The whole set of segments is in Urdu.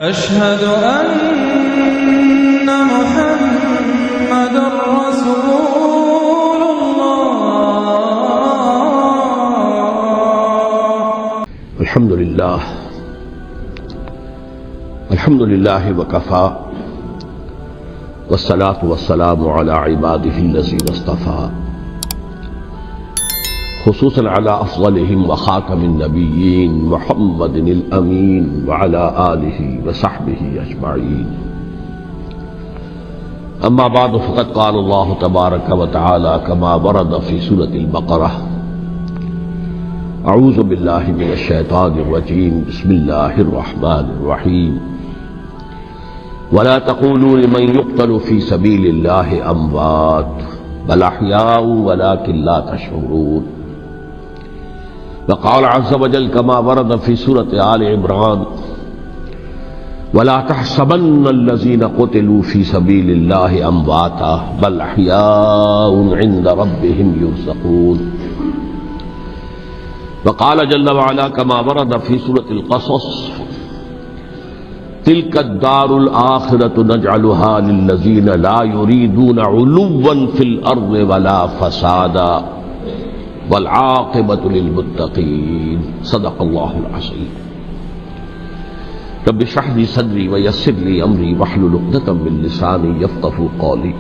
أشهد أن محمد رسول الله. الحمد لله وكفى والصلاة والسلام على عباده الذين اصطفى خصوصا على أفضلهم وخاتم النبيين محمد الأمين وعلى آله وصحبه أجمعين. أما بعد فقد قال الله تبارك وتعالى كما ورد في سورة البقرة: أعوذ بالله من الشيطان الرجيم بسم الله الرحمن الرحيم ولا تقولوا لمن يقتل في سبيل الله أموات بل أحياء ولكن لا تشعرون. وقال عز وجل كما ورد في سورة آل عمران: ولا تحسبن الذين قتلوا في سبيل الله أمواتا بل أحياء عند ربهم يرزقون. وقال جل وعلا كما ورد في سورة القصص: تلك الدار الآخرة نجعلها للذين لا يريدون علوا في الأرض ولا فسادا والعاقبة للمتقين. صدق الله العظيم. رب اشرح لي صدري ويسر لي أمري واحلل عقدة من لساني يفقهوا قولي.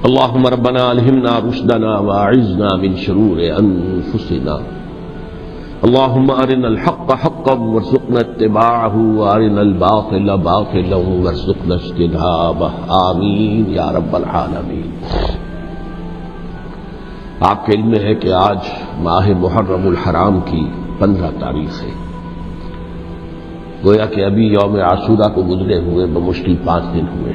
اللهم ربنا ألهمنا رشدنا وأعذنا من شرور أنفسنا. اللهم أرنا الحق حقا وارزقنا اتباعه وأرنا الباطل باطلا وارزقنا اجتنابه. آمين یا رب العالمین. آپ کے علم میں ہے کہ آج ماہ محرم الحرام کی 15 تاریخ ہے. گویا کہ ابھی یوم عاشورہ کو گزرے ہوئے بمشکل 5 دن ہوئے.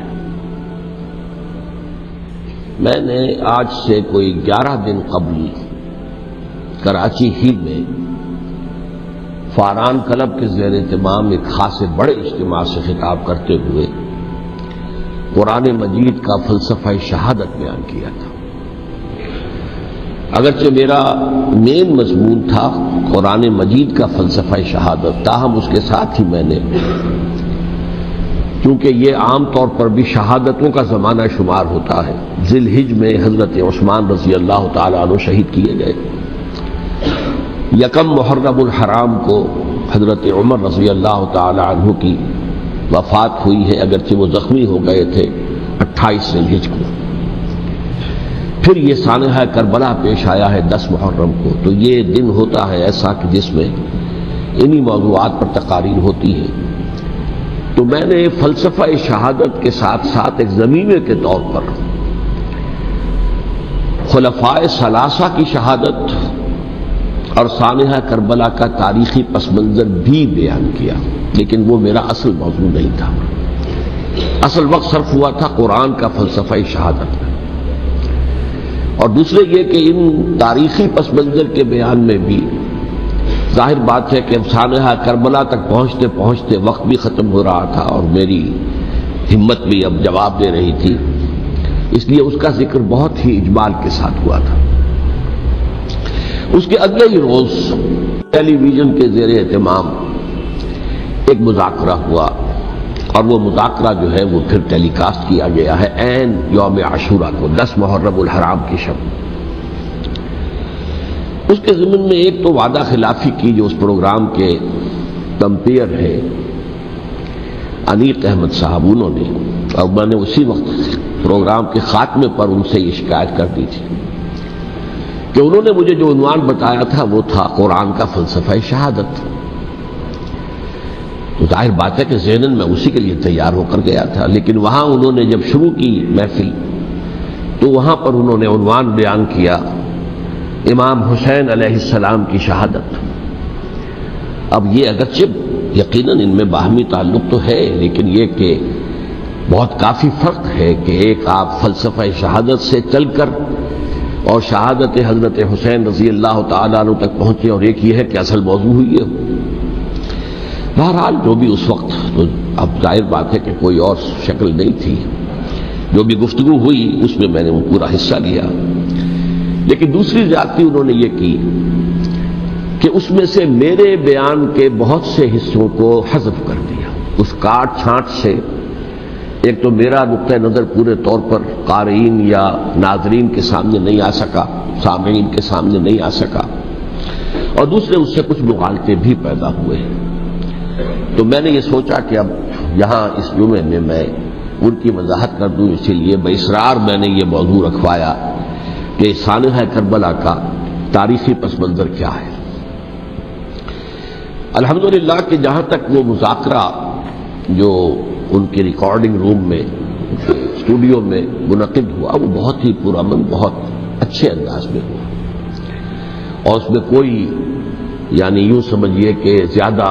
میں نے آج سے کوئی 11 دن قبل کراچی ہی میں فاران کلب کے زیر اہتمام ایک خاصے بڑے اجتماع سے خطاب کرتے ہوئے قرآن مجید کا فلسفہ شہادت بیان کیا تھا. اگرچہ میرا مین مضمون تھا قرآن مجید کا فلسفہ شہادت، تاہم اس کے ساتھ ہی میں نے، کیونکہ یہ عام طور پر بھی شہادتوں کا زمانہ شمار ہوتا ہے، ذی الحج میں حضرت عثمان رضی اللہ تعالیٰ عنہ شہید کیے گئے. یکم محرم الحرام کو حضرت عمر رضی اللہ تعالی عنہ کی وفات ہوئی ہے، اگرچہ وہ زخمی ہو گئے تھے 28 ذی الحج کو. پھر یہ سانحہ کربلا پیش آیا ہے 10 محرم کو. تو یہ دن ہوتا ہے ایسا کہ جس میں انہی موضوعات پر تقاریر ہوتی ہے. تو میں نے فلسفہ شہادت کے ساتھ ساتھ ایک ضمیمے کے طور پر خلفائے ثلاثہ کی شہادت اور سانحہ کربلا کا تاریخی پس منظر بھی بیان کیا، لیکن وہ میرا اصل موضوع نہیں تھا. اصل وقت صرف ہوا تھا قرآن کا فلسفہ شہادت میں. اور دوسرے یہ کہ ان تاریخی پس منظر کے بیان میں بھی ظاہر بات ہے کہ سانحہ کربلا تک پہنچتے پہنچتے وقت بھی ختم ہو رہا تھا اور میری ہمت بھی اب جواب دے رہی تھی، اس لیے اس کا ذکر بہت ہی اجمال کے ساتھ ہوا تھا. اس کے اگلے ہی روز ٹیلی ویژن کے زیر اہتمام ایک مذاکرہ ہوا، اور وہ مذاکرہ جو ہے وہ پھر ٹیلی کاسٹ کیا گیا ہے عین یوم عاشورہ کو، 10 محرم الحرام کی شب. اس کے ضمن میں ایک تو وعدہ خلافی کی جو اس پروگرام کے کمپیئر ہے انیق احمد صاحب، انہوں نے، اور میں نے اسی وقت پروگرام کے خاتمے پر ان سے یہ شکایت کر دی تھی کہ انہوں نے مجھے جو عنوان بتایا تھا وہ تھا قرآن کا فلسفہ شہادت. تو ظاہر بات ہے کہ ذہناً میں اسی کے لیے تیار ہو کر گیا تھا، لیکن وہاں انہوں نے جب شروع کی محفل تو وہاں پر انہوں نے عنوان بیان کیا امام حسین علیہ السلام کی شہادت. اب یہ اگرچہ یقیناً ان میں باہمی تعلق تو ہے، لیکن یہ کہ بہت کافی فرق ہے کہ ایک آپ فلسفہ شہادت سے چل کر اور شہادت حضرت حسین رضی اللہ تعالیٰ عنہ تک پہنچے، اور ایک یہ ہے کہ اصل موضوع ہوئی ہے. بہرحال جو بھی اس وقت، تو اب ظاہر بات ہے کہ کوئی اور شکل نہیں تھی، جو بھی گفتگو ہوئی اس میں میں نے وہ پورا حصہ لیا. لیکن دوسری زیادتی انہوں نے یہ کی کہ اس میں سے میرے بیان کے بہت سے حصوں کو حذف کر دیا. اس کاٹ چھانٹ سے ایک تو میرا نقطہ نظر پورے طور پر قارئین یا ناظرین کے سامنے نہیں آ سکا، سامعین کے سامنے نہیں آ سکا، اور دوسرے اس سے کچھ مغالطے بھی پیدا ہوئے. تو میں نے یہ سوچا کہ اب یہاں اس جمعے میں میں ان کی وضاحت کر دوں، اسی لیے باصرار میں نے یہ موضوع رکھوایا کہ سانحہ کربلا کا تاریخی پس منظر کیا ہے. الحمدللہ کہ جہاں تک وہ مذاکرہ جو ان کے ریکارڈنگ روم میں اسٹوڈیو میں منعقد ہوا وہ بہت ہی پرامن، بہت اچھے انداز میں ہوا، اور اس میں کوئی یعنی یوں سمجھیے کہ زیادہ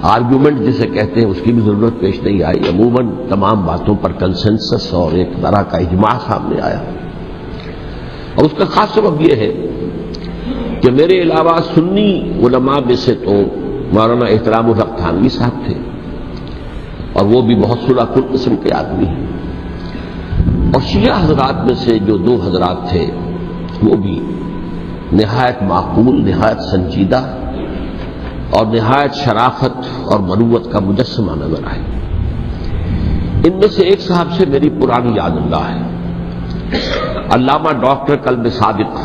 آرگیومنٹ جسے کہتے ہیں اس کی بھی ضرورت پیش نہیں آئی. عموماً تمام باتوں پر کنسنسس اور ایک طرح کا اجماع سامنے آیا، اور اس کا خاص سبب یہ ہے کہ میرے علاوہ سنی علماء میں سے تو مولانا احترام الحق تھانوی صاحب تھے، اور وہ بھی بہت صلح کل قسم کے آدمی ہیں، اور شیعہ حضرات میں سے جو دو حضرات تھے وہ بھی نہایت معقول، نہایت سنجیدہ اور نہایت شرافت اور مروت کا مجسمہ نظر آئے. ان میں سے ایک صاحب سے میری پرانی یاد اللہ ہے، علامہ ڈاکٹر قلب صادق،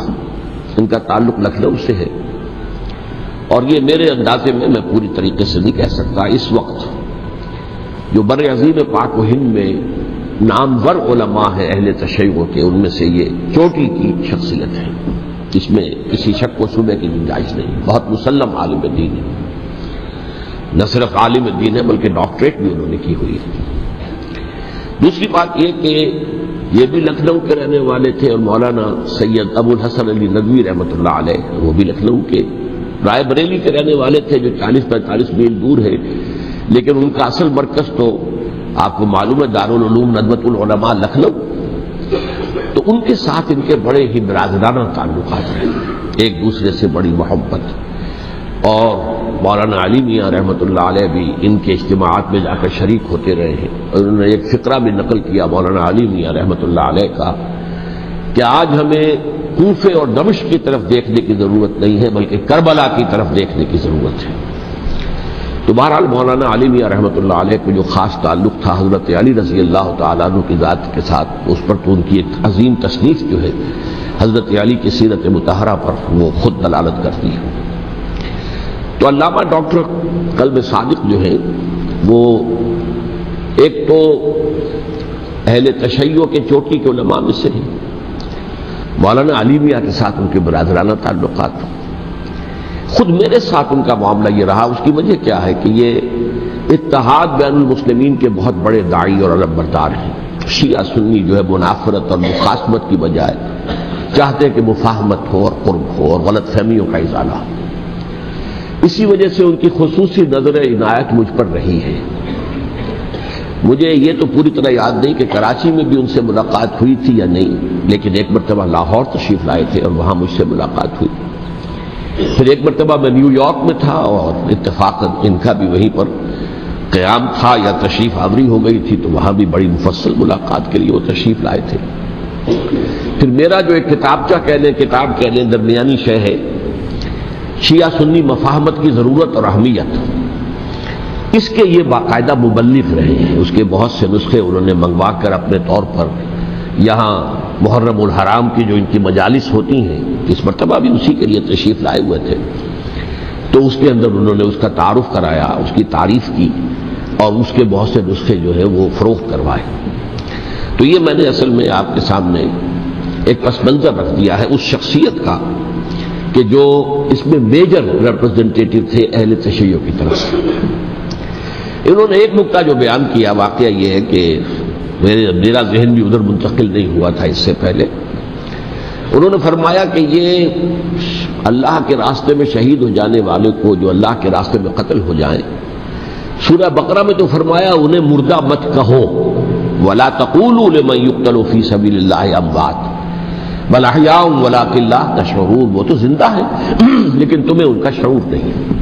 ان کا تعلق لکھنؤ سے ہے، اور یہ میرے اندازے میں پوری طریقے سے نہیں کہہ سکتا اس وقت جو بر عظیم پاک و ہند میں نامور علماء ہیں اہل تشیع کے، ان میں سے یہ چوٹی کی شخصیت ہے، اس میں کسی شک و شبہ کی گنجائش نہیں. بہت مسلم عالم دین ہے، نہ صرف عالم دین ہے بلکہ ڈاکٹریٹ بھی انہوں نے کی ہوئی ہے. دوسری بات یہ کہ یہ بھی لکھنؤ کے رہنے والے تھے، اور مولانا سید ابو الحسن علی ندوی رحمۃ اللہ علیہ وہ بھی لکھنؤ کے، رائے بریلی کے رہنے والے تھے جو 40-45 میل دور ہے، لیکن ان کا اصل مرکز تو آپ کو معلوم ہے دارالعلوم ندوۃ العلماء لکھنؤ. تو ان کے ساتھ ان کے بڑے ہی برادرانہ تعلقات رہے، ایک دوسرے سے بڑی محبت. اور مولانا علی میاں رحمۃ اللہ علیہ بھی ان کے اجتماعات میں جا کر شریک ہوتے رہے ہیں، اور انہوں نے ایک فقرہ بھی نقل کیا مولانا علی میاں رحمۃ اللہ علیہ کا کہ آج ہمیں کوفے اور دمشق کی طرف دیکھنے کی ضرورت نہیں ہے بلکہ کربلا کی طرف دیکھنے کی ضرورت ہے. تو بہرحال مولانا علی میاں رحمۃ اللہ علیہ کو جو خاص تعلق تھا حضرت علی رضی اللہ تعالیٰ عنہ کی ذات کے ساتھ، اس پر تو ان کی ایک عظیم تصنیف جو ہے حضرت علی کی سیرت مطہرہ پر وہ خود دلالت کرتی ہے. تو علامہ ڈاکٹر قلب صادق جو ہے وہ ایک تو اہل تشیع کے چوٹی کے علماء میں سے ہیں، مولانا علی میاں کے ساتھ ان کے برادرانہ تعلقات. خود میرے ساتھ ان کا معاملہ یہ رہا، اس کی وجہ کیا ہے کہ یہ اتحاد بین المسلمین کے بہت بڑے داعی اور علم بردار ہیں. شیعہ سنی جو ہے منافرت اور مخاصمت کی بجائے چاہتے ہیں کہ مفاہمت ہو اور قرب ہو اور غلط فہمیوں کا ازالہ ہو. اسی وجہ سے ان کی خصوصی نظر عنایت مجھ پر رہی ہے. مجھے یہ تو پوری طرح یاد نہیں کہ کراچی میں بھی ان سے ملاقات ہوئی تھی یا نہیں، لیکن ایک مرتبہ لاہور تشریف لائے تھے اور وہاں مجھ سے ملاقات ہوئی. پھر ایک مرتبہ میں نیو یارک میں تھا اور اتفاقاً ان کا بھی وہیں پر قیام تھا یا تشریف آوری ہو گئی تھی، تو وہاں بھی بڑی مفصل ملاقات کے لیے وہ تشریف لائے تھے. پھر میرا جو ایک کتاب کہہ لیں درمیانی شے ہے، شیعہ سنی مفاہمت کی ضرورت اور اہمیت، اس کے یہ باقاعدہ مبلغ رہے ہیں. اس کے بہت سے نسخے انہوں نے منگوا کر اپنے طور پر یہاں محرم الحرام کی جو ان کی مجالس ہوتی ہیں، اس مرتبہ بھی اسی کے لیے تشریف لائے ہوئے تھے، تو اس کے اندر انہوں نے اس کا تعارف کرایا، اس کی تعریف کی، اور اس کے بہت سے نسخے جو ہے وہ فروخت کروائے. تو یہ میں نے اصل میں آپ کے سامنے ایک پس منظر رکھ دیا ہے اس شخصیت کا کہ جو اس میں میجر ریپرزنٹیٹو تھے اہل تشیع کی طرف سے. انہوں نے ایک نقطہ جو بیان کیا، واقعہ یہ ہے کہ میرا ذہن بھی ادھر منتقل نہیں ہوا تھا اس سے پہلے. انہوں نے فرمایا کہ یہ اللہ کے راستے میں شہید ہو جانے والے کو جو اللہ کے راستے میں قتل ہو جائیں، سورہ بقرہ میں تو فرمایا انہیں مردہ مت کہو، وَلَا تَقُولُوا لِمَن يُقْتَلُ فِي سَبِيلِ اللَّهِ أَمْوَاتٌ بَلْ أَحْيَاءٌ وَلَٰكِن لَّا تَشْعُرُونَ. وہ تو زندہ ہے لیکن تمہیں ان کا شعور نہیں.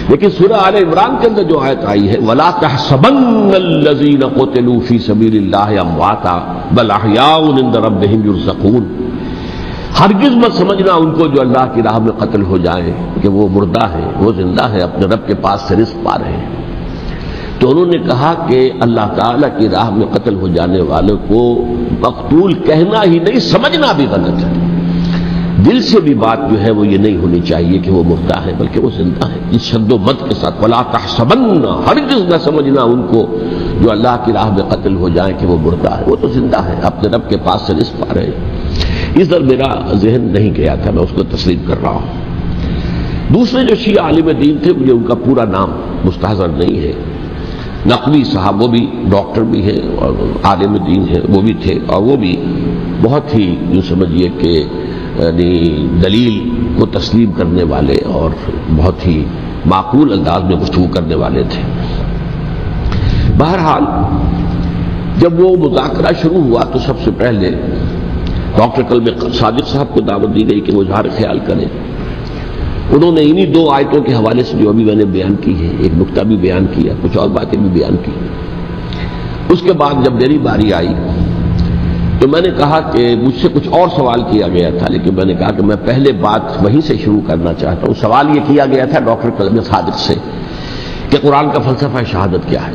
لیکن سورہ آل عمران کے اندر جو آیت آئی ہے وَلَا تَحْسَبَنَّ الَّذِينَ قُتِلُوا فِي سَبِيلِ اللَّهِ أَمْوَاتًا بَلْ أَحْيَاءٌ عِندَ رَبِّهِمْ يُرْزَقُونَ. ہرگز مت سمجھنا ان کو جو اللہ کی راہ میں قتل ہو جائیں کہ وہ مردہ ہیں، وہ زندہ ہیں، اپنے رب کے پاس سے رزق پا رہے ہیں۔ تو انہوں نے کہا کہ اللہ تعالیٰ کی راہ میں قتل ہو جانے والوں کو مقتول کہنا ہی نہیں، سمجھنا بھی غلط ہے۔ دل سے بھی بات جو ہے وہ یہ نہیں ہونی چاہیے کہ وہ مردہ ہے، بلکہ وہ زندہ ہے، اس شد و مت کے ساتھ وَلَا تَحْسَبَنَّ، ہرگز نہ سمجھنا ان کو جو اللہ کی راہ میں قتل ہو جائیں کہ وہ مردہ ہے، وہ تو زندہ ہے، اپنے رب کے پاس سے رزق پا رہے ہیں۔ اس در میرا ذہن نہیں گیا تھا، میں اس کو تسلیم کر رہا ہوں۔ دوسرے جو شیعہ عالم دین تھے، مجھے ان کا پورا نام مستحضر نہیں ہے، نقوی صاحب، وہ بھی ڈاکٹر بھی ہیں اور عالم دین ہیں، وہ بھی تھے، اور وہ بھی بہت ہی یوں سمجھیے کہ یعنی دلیل کو تسلیم کرنے والے اور بہت ہی معقول انداز میں گفتگو کرنے والے تھے۔ بہرحال جب وہ مذاکرہ شروع ہوا تو سب سے پہلے ڈاکٹر کلب صادق صاحب کو دعوت دی گئی کہ وہ اظہار خیال کریں۔ انہوں نے انہی دو آیتوں کے حوالے سے جو ابھی میں نے بیان کی ہے، ایک نکتہ بھی بیان کیا، کچھ اور باتیں بھی بیان کی۔ اس کے بعد جب میری باری آئی تو میں نے کہا کہ مجھ سے کچھ اور سوال کیا گیا تھا، لیکن میں نے کہا کہ میں پہلے بات وہیں سے شروع کرنا چاہتا ہوں۔ سوال یہ کیا گیا تھا ڈاکٹر کلب صادق سے کہ قرآن کا فلسفہ شہادت کیا ہے۔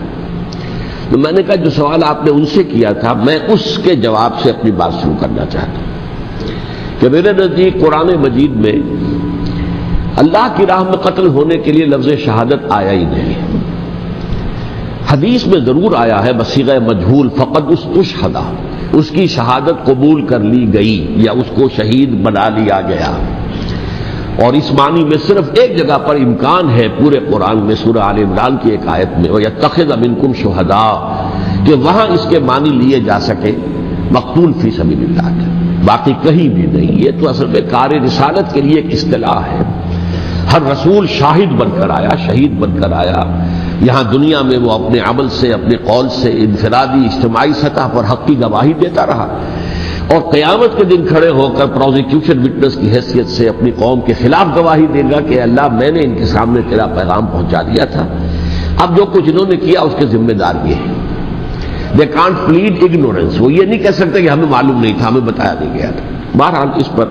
تو میں نے کہا جو سوال آپ نے ان سے کیا تھا، میں اس کے جواب سے اپنی بات شروع کرنا چاہتا ہوں کہ میرے نزدیک قرآن مجید میں اللہ کی راہ میں قتل ہونے کے لیے لفظ شہادت آیا ہی نہیں ہے۔ حدیث میں ضرور آیا ہے بصیغہ مجہول، فقد استشہدا، اس کی شہادت قبول کر لی گئی یا اس کو شہید بنا لیا گیا۔ اور اس معنی میں صرف ایک جگہ پر امکان ہے پورے قرآن میں، سورہ آل عمران کی ایک آیت میں، وَيَتَّخِذَ مِنْكُمْ شُهَدَاءَ، کہ وہاں اس کے معنی لیے جا سکے مقتول فی سبیل اللہ کے، باقی کہیں بھی نہیں۔ یہ تو اصل میں کار رسالت کے لیے ایک اصطلاح ہے۔ ہر رسول شاہد بن کر آیا، شہید بن کر آیا۔ یہاں دنیا میں وہ اپنے عمل سے، اپنے قول سے انفرادی اجتماعی سطح پر حق کی گواہی دیتا رہا، اور قیامت کے دن کھڑے ہو کر پروزیکیوشن وٹنس کی حیثیت سے اپنی قوم کے خلاف گواہی دے گا کہ اللہ میں نے ان کے سامنے تیرا پیغام پہنچا دیا تھا، اب جو کچھ انہوں نے کیا اس کے ذمہ دار یہ ہے۔ دے کانٹ پلیڈ اگنورنس، وہ یہ نہیں کہہ سکتے کہ ہمیں معلوم نہیں تھا، ہمیں بتایا نہیں گیا تھا۔ بہرحال اس پر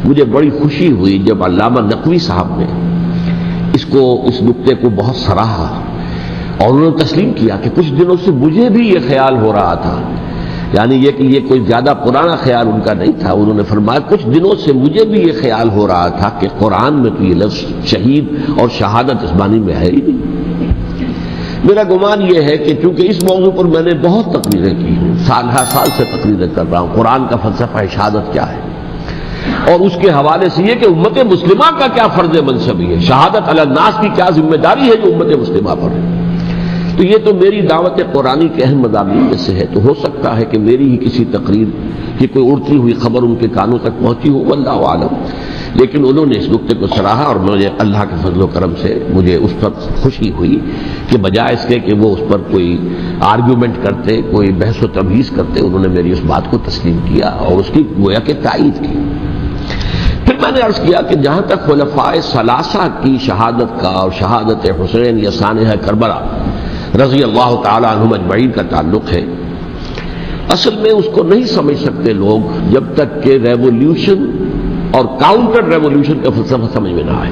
مجھے بڑی خوشی ہوئی جب علامہ نقوی صاحب نے اس نکتے کو بہت سراہا، اور انہوں نے تسلیم کیا کہ کچھ دنوں سے مجھے بھی یہ خیال ہو رہا تھا، یعنی یہ کہ یہ کوئی زیادہ پرانا خیال ان کا نہیں تھا۔ انہوں نے فرمایا کچھ دنوں سے مجھے بھی یہ خیال ہو رہا تھا کہ قرآن میں تو یہ لفظ شہید اور شہادت اس معنی میں ہے ہی نہیں۔ میرا گمان یہ ہے کہ چونکہ اس موضوع پر میں نے بہت تقریریں کی ہیں، سال ہر سال سے تقریریں کر رہا ہوں، قرآن کا فلسفہ شہادت کیا ہے، اور اس کے حوالے سے یہ کہ امت مسلمہ کا کیا فرض منصبی ہے، شہادت علی الناس کی کیا ذمہ داری ہے جو امت مسلمہ پر ہے۔ تو یہ تو میری دعوت قرآنی کے اہم مضامین میں سے ہے، تو ہو سکتا ہے کہ میری ہی کسی تقریر کی کوئی اڑتی ہوئی خبر ان کے کانوں تک پہنچی ہو، واللہ عالم، لیکن انہوں نے اس نکتے کو سراہا، اور مجھے اللہ کے فضل و کرم سے مجھے اس پر خوشی ہوئی کہ بجائے اس کے کہ وہ اس پر کوئی آرگیومنٹ کرتے، کوئی بحث و تبحیث کرتے، انہوں نے میری اس بات کو تسلیم کیا اور اس کی گویا کہ تائید کی۔ پھر میں نے عرض کیا کہ جہاں تک خلفائے ثلاثہ کی شہادت کا اور شہادت حسین یا سانحہ کربلا رضی اللہ تعالی عنہم اجمعین کا تعلق ہے، اصل میں اس کو نہیں سمجھ سکتے لوگ جب تک کہ ریولیوشن اور کاؤنٹر ریولیوشن کا فلسفہ سمجھ میں نہ آئے۔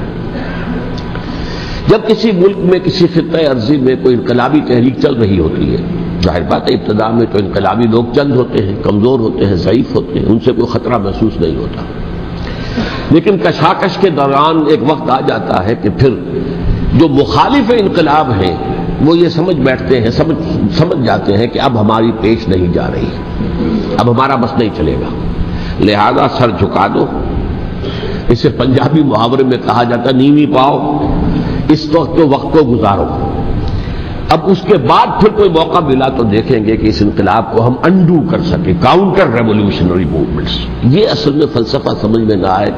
جب کسی ملک میں کسی خطہ ارضی میں کوئی انقلابی تحریک چل رہی ہوتی ہے، ظاہر بات ہے ابتدا میں تو انقلابی لوگ چند ہوتے ہیں، کمزور ہوتے ہیں، ضعیف ہوتے ہیں، ان سے کوئی خطرہ محسوس نہیں ہوتا، لیکن کشاکش کے دوران ایک وقت آ جاتا ہے کہ پھر جو مخالف انقلاب ہیں وہ یہ سمجھ بیٹھتے ہیں، سمجھ جاتے ہیں کہ اب ہماری پیش نہیں جا رہی، اب ہمارا بس نہیں چلے گا، لہذا سر جھکا دو۔ اسے پنجابی محاورے میں کہا جاتا ہے نیوی پاؤ، اس وقت کو گزارو۔ اب اس کے بعد پھر کوئی موقع ملا تو دیکھیں گے کہ اس انقلاب کو ہم انڈو کر سکیں، کاؤنٹر ریولیوشنری موومنٹس۔ یہ اصل میں فلسفہ سمجھ میں نہ آئے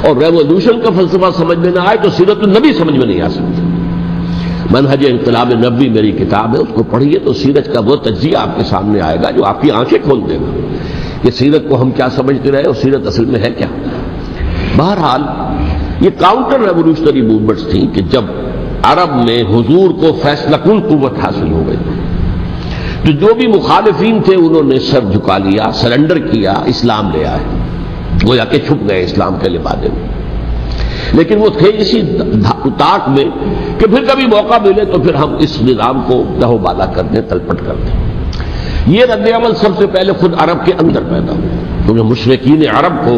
اور ریولیوشن کا فلسفہ سمجھ میں نہ آئے تو سیرت النبی سمجھ میں نہیں آ سکتی۔ منہج انقلاب نبوی میری کتاب ہے، اس کو پڑھیے تو سیرت کا وہ تجزیہ آپ کے سامنے آئے گا جو آپ کی آنکھیں کھول دے گا کہ سیرت کو ہم کیا سمجھتے رہے اور سیرت اصل میں ہے کیا۔ بہرحال یہ کاؤنٹر ریولیوشنری موومنٹس تھیں کہ جب عرب میں حضور کو فیصلہ کن قوت حاصل ہو گئی تو جو بھی مخالفین تھے انہوں نے سر جھکا لیا، سرنڈر کیا، اسلام لے آئے۔ گویا کہ چھپ گئے اسلام کے لبادے میں، لیکن وہ تھے اسی طاق میں کہ پھر کبھی موقع ملے تو پھر ہم اس نظام کو دہو بالا کر دیں، تلپٹ کر دیں۔ یہ رد عمل سب سے پہلے خود عرب کے اندر پیدا ہوا، کیونکہ مشرکین عرب کو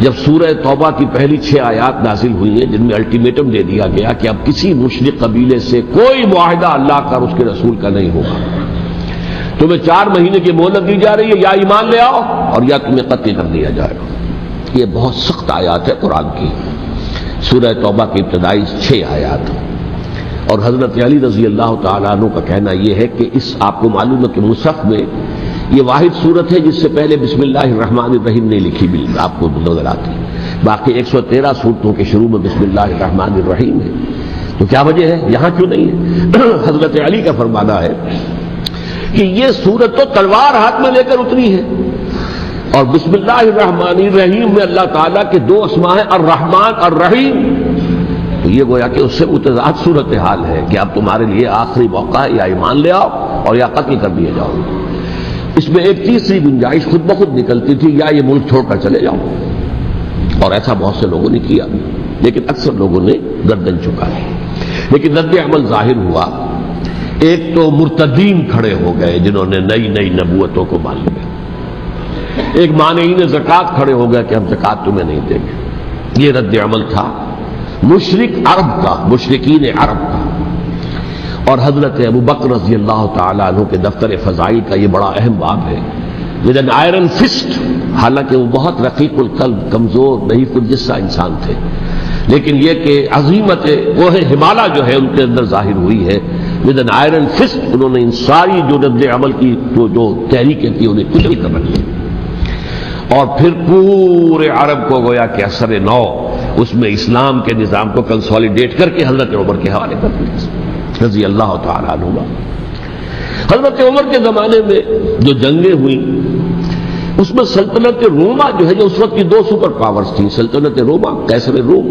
جب سورہ توبہ کی پہلی 6 آیات نازل ہوئی ہیں جن میں الٹیمیٹم دے دیا گیا کہ اب کسی مشرک قبیلے سے کوئی معاہدہ اللہ کا اور اس کے رسول کا نہیں ہوگا، تمہیں 4 مہینے کی مہلت دی جا رہی ہے، یا ایمان لے آؤ اور یا تمہیں قتل کر دیا جائے گا۔ یہ بہت سخت آیات ہے قرآن کی، سورہ توبہ کی ابتدائی 6 آیات، اور حضرت علی رضی اللہ تعالیٰ عنہ کا کہنا یہ ہے کہ اس آپ کو معلوم ہے کہ مصحف میں یہ واحد صورت ہے جس سے پہلے بسم اللہ الرحمن الرحیم نہیں لکھی بھی آپ کو نظر آتی، باقی 113 صورتوں کے شروع میں بسم اللہ الرحمن الرحیم ہے، تو کیا وجہ ہے یہاں کیوں نہیں ہے؟ حضرت علی کا فرمانا ہے کہ یہ صورت تو تلوار ہاتھ میں لے کر اتری ہے، اور بسم اللہ الرحمن الرحیم میں اللہ تعالیٰ کے 2 اسماء ہیں، الرحمن الرحیم، تو یہ گویا کہ اس سے متضاد صورتحال ہے کہ اب تمہارے لیے آخری موقع ہے، یا ایمان لے آؤ اور یا قتل کر دیے جاؤ۔ اس میں ایک تیسری گنجائش خود بخود نکلتی تھی، یا یہ ملک چھوڑ کر چلے جاؤ، اور ایسا بہت سے لوگوں نے کیا، لیکن اکثر لوگوں نے گردن چکائی۔ لیکن رد عمل ظاہر ہوا، ایک تو مرتدین کھڑے ہو گئے جنہوں نے نئی نئی نبوتوں کو مان لیا، ایک مانعین زکوٰۃ کھڑے ہو گئے کہ ہم زکوٰۃ تمہیں نہیں دیں گے۔ یہ رد عمل تھا مشرک عرب کا، مشرکین عرب کا، اور حضرت ابو بکر رضی اللہ تعالیٰ عنہ کے دفتر فضائل کا یہ بڑا اہم باب ہے۔ ود این آئرن فسٹ، حالانکہ وہ بہت رقیق القلب، کمزور ضعیف الجسہ انسان تھے، لیکن یہ کہ عظیمت وہ ہمالیہ جو ہے ان کے اندر ظاہر ہوئی ہے، ود این آئرن فسٹ انہوں نے ان ساری جو رد عمل کی جو تحریکیں تھی انہیں کچل کر رکھ لیا، اور پھر پورے عرب کو گویا کہ اثر نو اس میں اسلام کے نظام کو کنسولیڈیٹ کر کے حضرت عمر کے حوالے کر دیا رضی اللہ تعالیٰ عنہ۔ حضرت عمر کے زمانے میں جو جنگیں ہوئیں اس میں سلطنت روما جو ہے، جو اس وقت کی 2 سپر پاورز تھیں، سلطنت روما قیصر روم،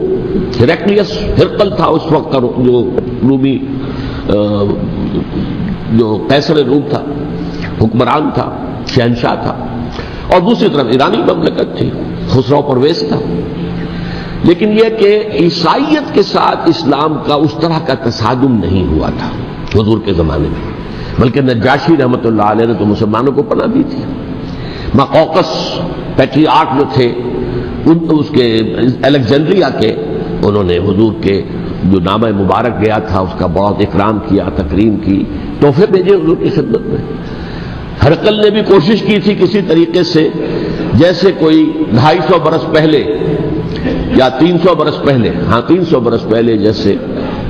ہیرقلیس ہرقل تھا اس وقت کا جو رومی جو قیصر روم تھا، حکمران تھا، شہنشاہ تھا، اور دوسری طرف ایرانی مملکت تھی، خسرو پرویز تھا۔ لیکن یہ کہ عیسائیت کے ساتھ اسلام کا اس طرح کا تصادم نہیں ہوا تھا حضور کے زمانے میں، بلکہ نجاشی رحمۃ اللہ علیہ نے تو مسلمانوں کو پناہ دی تھی۔ مقوقس پیٹریارک جو تھے اس کے الیگزینڈریا کے، انہوں نے حضور کے جو نامہ مبارک گیا تھا اس کا بہت اکرام کیا، تکریم کی، تحفے بھیجے حضور کی خدمت میں۔ ہرقل نے بھی کوشش کی تھی کسی طریقے سے، جیسے کوئی 250 برس پہلے یا 300 برس پہلے، 300 برس پہلے جیسے